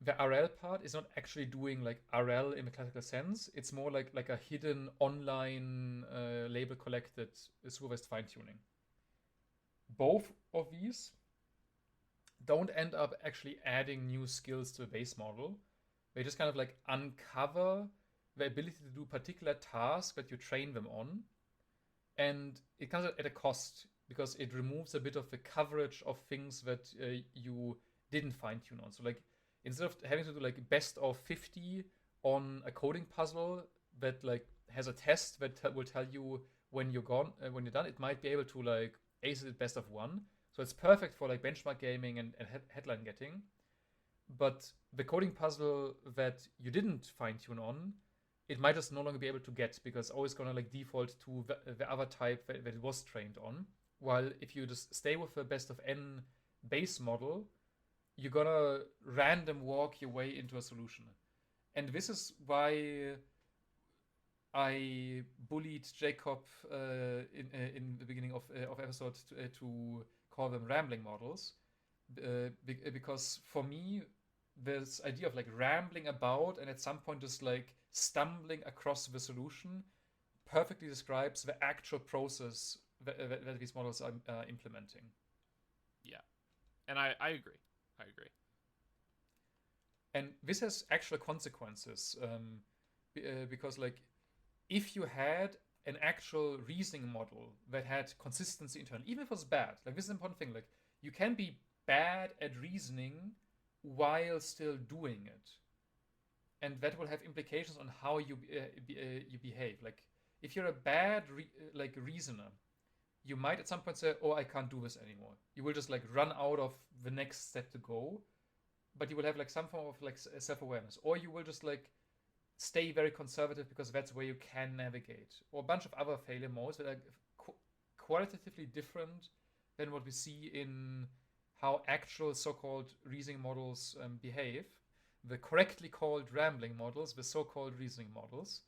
the RL part is not actually doing like RL in the classical sense. It's more like a hidden online label collected supervised fine tuning. Both of these don't end up actually adding new skills to the base model. They just kind of like uncover the ability to do particular tasks that you train them on. And it comes at a cost because it removes a bit of the coverage of things that you didn't fine tune on. So like instead of having to do like best of 50 on a coding puzzle that like has a test that will tell you when you're when you're done, it might be able to like ace it best of 1. So it's perfect for like benchmark gaming and headline getting. But the coding puzzle that you didn't fine tune on, it might just no longer be able to get because it's always gonna like default to the other type that it was trained on. While if you just stay with the best of n base model, you're gonna random walk your way into a solution. And this is why I bullied Jacob in the beginning of episode to call them rambling models. Because for me, this idea of like rambling about and at some point just like stumbling across the solution perfectly describes the actual process that these models are implementing. Yeah, and I agree. I agree. And this has actual consequences because like if you had an actual reasoning model that had consistency internally, even if it was bad, like this is an important thing, like you can be bad at reasoning while still doing it, and that will have implications on how you behave. Like if you're a bad reasoner, you might at some point say, oh, I can't do this anymore. You will just like run out of the next step to go, but you will have like some form of like self-awareness, or you will just like stay very conservative because that's where you can navigate, or a bunch of other failure modes that are qualitatively different than what we see in how actual so-called reasoning models behave. The correctly called rambling models, the so-called reasoning models.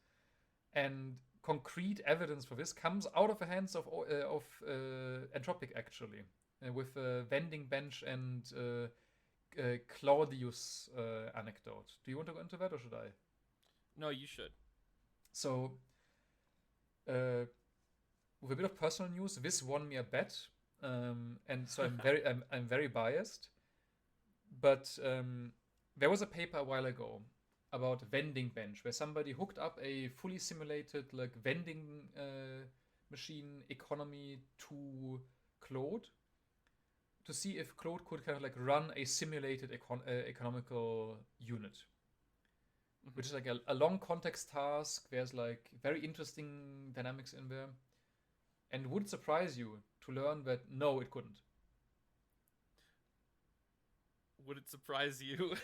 And concrete evidence for this comes out of the hands of Anthropic, actually, with the Vending Bench and Claudius anecdote. Do you want to go into that, or should I? No, you should. So, with a bit of personal news, this won me a bet. And so I'm very biased, but there was a paper a while ago about Vending Bench where somebody hooked up a fully simulated like vending machine economy to Claude to see if Claude could kind of like run a simulated economical unit, which is like a long context task. There's like very interesting dynamics in there. And would it surprise you to learn that no, it couldn't? Would it surprise you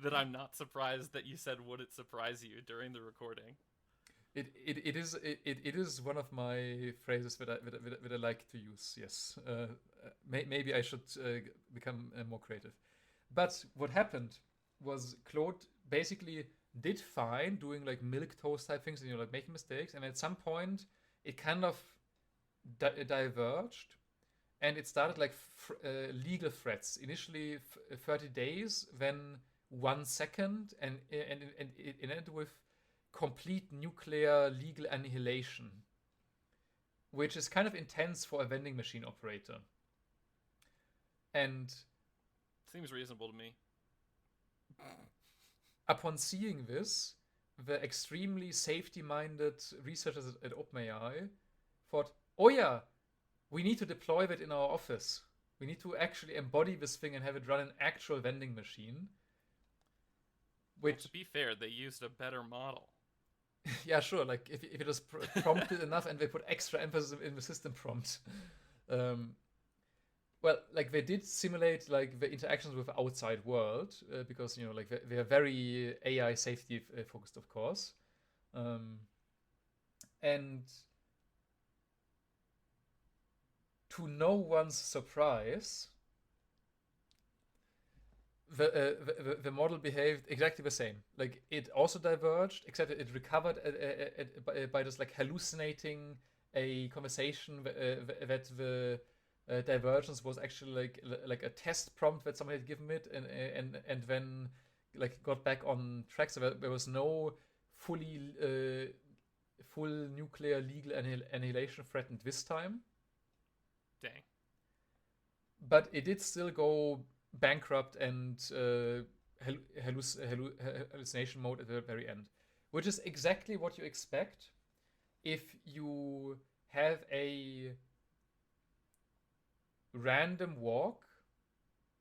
that I'm not surprised that you said would it surprise you during the recording? It is one of my phrases that I like to use. Yes, maybe I should become more creative. But what happened was Claude basically did fine doing like milk toast type things and like making mistakes, and at some point it kind of diverged, and it started like legal threats. Initially 30 days, then 1 second, and it ended with complete nuclear legal annihilation, which is kind of intense for a vending machine operator. And seems reasonable to me. Upon seeing this, the extremely safety-minded researchers at OpenAI thought, oh yeah, we need to deploy that in our office. We need to actually embody this thing and have it run an actual vending machine. Which, well, to be fair, they used a better model. Yeah, sure. Like if it was prompted enough and they put extra emphasis in the system prompt. Well, like they did simulate like the interactions with the outside world because like they are very AI safety focused, of course, and to no one's surprise, the model behaved exactly the same. Like it also diverged, except that it recovered by just like hallucinating a conversation that the divergence was actually like a test prompt that somebody had given it, and then like got back on track. So there was no full nuclear legal annihilation threatened this time. Dang. But it did still go bankrupt and hallucination mode at the very end, which is exactly what you expect if you have a random walk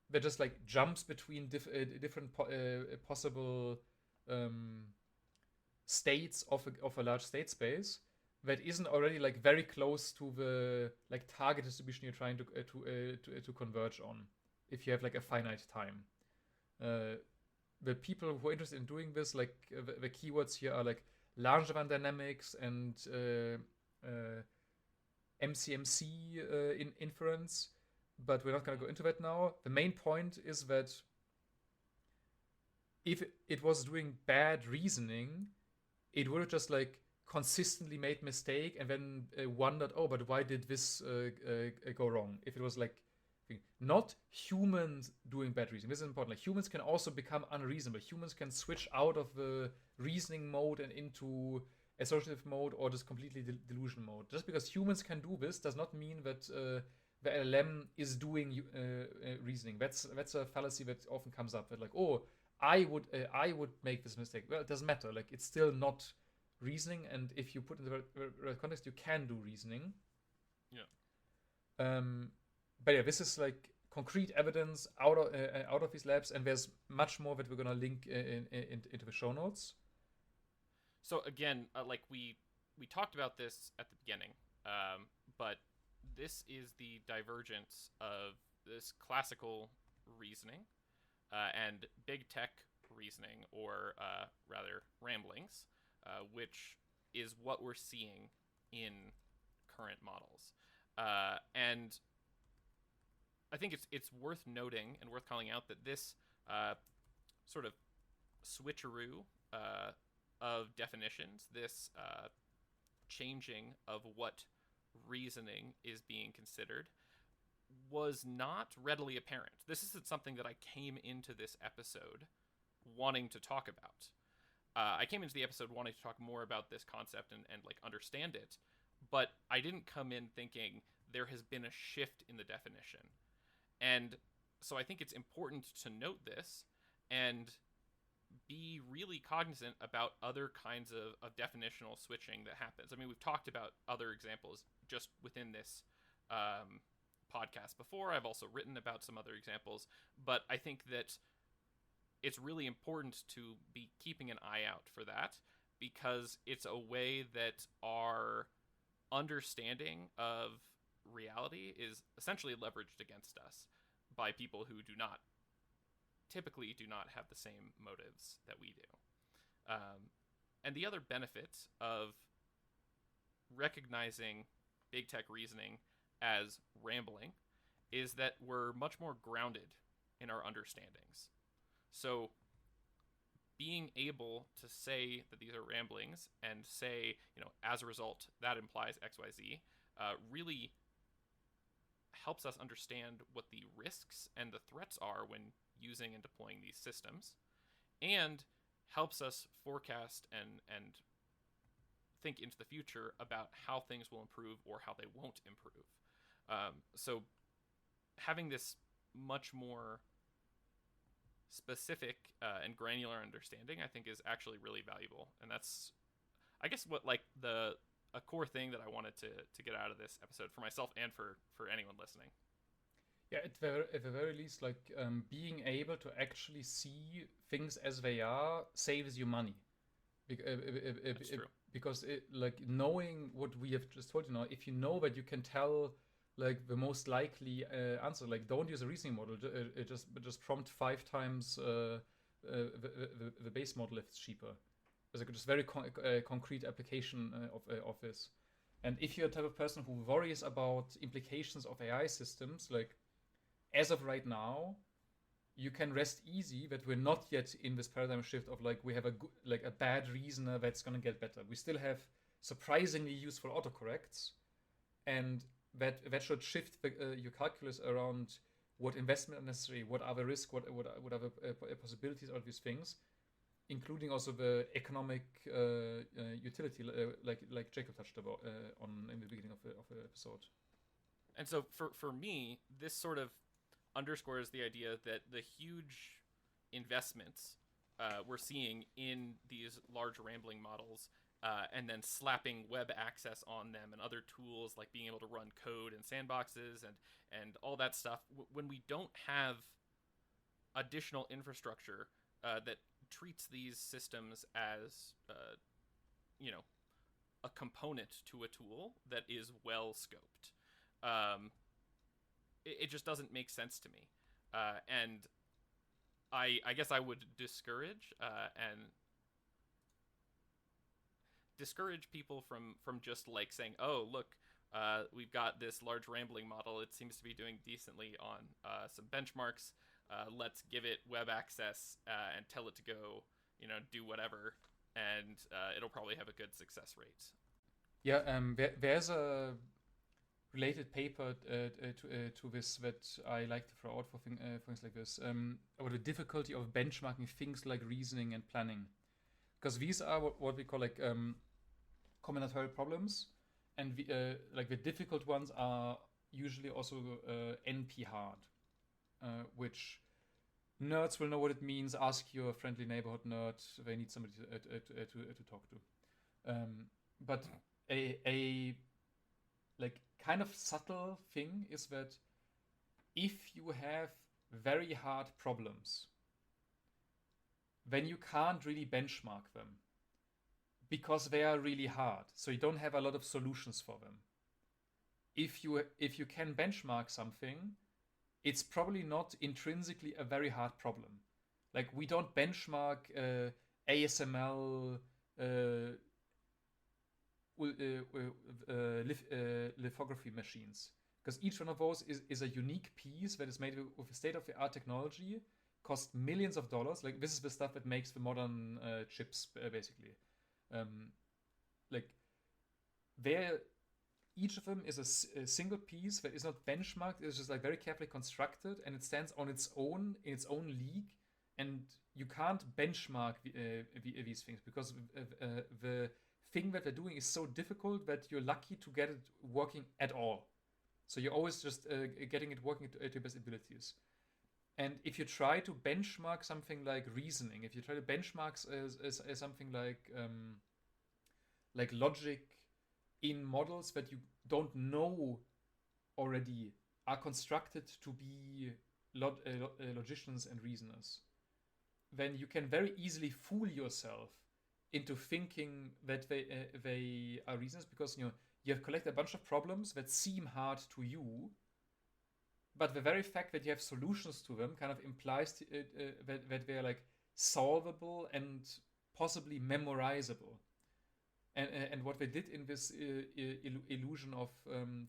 that just like jumps between different possible states of a large state space that isn't already like very close to the like target distribution you're trying to converge on. If you have like a finite time, the people who are interested in doing this, like the keywords here are like Langevin dynamics and MCMC in inference, but we're not going to go into that now. The main point is that if it was doing bad reasoning, it would have just like consistently made mistake and then wondered, oh, but why did this go wrong? If it was like not humans doing bad reasoning. This is important. Like humans can also become unreasonable. Humans can switch out of the reasoning mode and into associative mode or just completely delusion mode. Just because humans can do this does not mean that the LLM is doing reasoning. That's a fallacy that often comes up. That like, oh, I would make this mistake. Well, it doesn't matter. Like it's still not reasoning, and if you put in the right context, you can do reasoning. Yeah. But yeah, this is like concrete evidence out of these labs, and there's much more that we're gonna link into the show notes. So again, like we talked about this at the beginning, but this is the divergence of this classical reasoning and big tech reasoning, or rather ramblings, which is what we're seeing in current models, and I think it's worth noting and worth calling out that this sort of switcheroo of definitions, this changing of what reasoning is being considered, was not readily apparent. This isn't something that I came into this episode wanting to talk about. I came into the episode wanting to talk more about this concept and like understand it, but I didn't come in thinking there has been a shift in the definition. And so I think it's important to note this and be really cognizant about other kinds of definitional switching that happens. I mean, we've talked about other examples just within this podcast before. I've also written about some other examples, but I think that it's really important to be keeping an eye out for that, because it's a way that our understanding of reality is essentially leveraged against us by people who typically do not have the same motives that we do. And the other benefit of recognizing big tech reasoning as rambling is that we're much more grounded in our understandings. So being able to say that these are ramblings and say, as a result, that implies XYZ, really helps us understand what the risks and the threats are when using and deploying these systems, and helps us forecast and think into the future about how things will improve or how they won't improve. So having this much more specific and granular understanding, I think, is actually really valuable. And that's, I guess, what a core thing that I wanted to get out of this episode for myself and for anyone listening. Yeah, at the very least, being able to actually see things as they are saves you money. That's true. Because knowing what we have just told you now, if you know that you can tell the most likely answer, don't use a reasoning model, just prompt 5 times the base model if it's cheaper. It's just very concrete application of this. And if you're the type of person who worries about implications of AI systems, as of right now, you can rest easy that we're not yet in this paradigm shift of we have a bad reasoner that's going to get better. We still have surprisingly useful autocorrects, and that should shift your calculus around what investment are necessary, what are the risks, what are the possibilities of these things, including also the economic utility, like Jacob touched about on in the beginning of the episode. And so for me, this sort of underscores the idea that the huge investments we're seeing in these large rambling models, and then slapping web access on them and other tools like being able to run code in sandboxes and all that stuff, when we don't have additional infrastructure that treats these systems as a component to a tool that is well scoped, it just doesn't make sense to me. And I guess I would discourage people from just saying, oh, look, we've got this large rambling model. It seems to be doing decently on some benchmarks. Let's give it web access and tell it to go, do whatever, and it'll probably have a good success rate. Yeah, there's a related paper to this that I like to throw out for things like this, about the difficulty of benchmarking things like reasoning and planning, because these are what we call combinatorial problems, and the difficult ones are usually also NP hard, which nerds will know what it means. Ask your friendly neighborhood nerd; they need somebody to talk to. But a kind of subtle thing is that if you have very hard problems, then you can't really benchmark them because they are really hard. So you don't have a lot of solutions for them. If you can benchmark something, it's probably not intrinsically a very hard problem. We don't benchmark ASML lithography machines, because each one of those is a unique piece that is made with state-of-the-art technology, cost millions of dollars. This is the stuff that makes the modern chips, basically. Each of them is a single piece that is not benchmarked. It's just very carefully constructed, and it stands on its own in its own league. And you can't benchmark these things because the thing that they're doing is so difficult that you're lucky to get it working at all. So you're always just getting it working to your best abilities. And if you try to benchmark something like reasoning, if you try to benchmark as something like logic in models that you don't know already are constructed to be logicians and reasoners, then you can very easily fool yourself into thinking that they are reasoners, because you have collected a bunch of problems that seem hard to you, but the very fact that you have solutions to them kind of implies that they're solvable and possibly memorizable. And what they did in this illusion of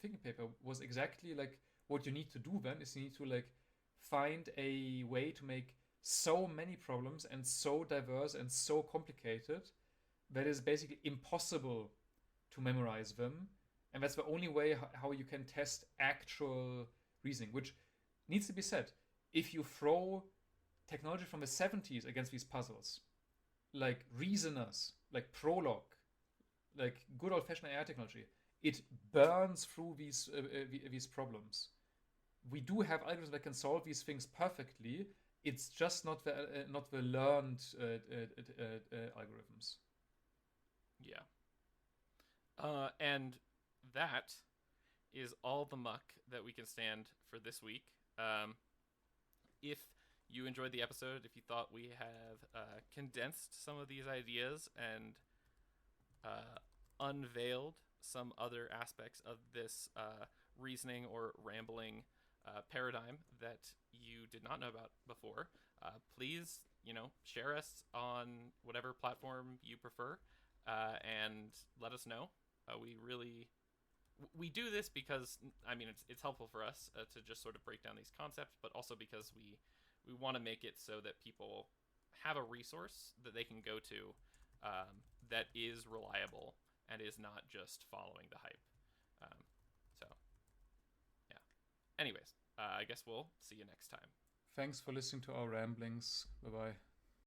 thinking paper was exactly what you need to do then is you need to find a way to make so many problems and so diverse and so complicated that it's basically impossible to memorize them. And that's the only way how you can test actual reasoning, which needs to be said. If you throw technology from the 70s against these puzzles, like reasoners, like Prolog, like good old-fashioned AI technology, it burns through these problems. We do have algorithms that can solve these things perfectly. It's just not the learned algorithms. Yeah. And that is all the muck that we can stand for this week. If you enjoyed the episode, if you thought we have condensed some of these ideas and unveiled some other aspects of this reasoning or rambling paradigm that you did not know about before, please, share us on whatever platform you prefer, and let us know. We do this because it's helpful for us to just sort of break down these concepts, but also because we want to make it so that people have a resource that they can go to that is reliable and is not just following the hype. So, yeah. Anyways, I guess we'll see you next time. Thanks for listening to our ramblings. Bye-bye.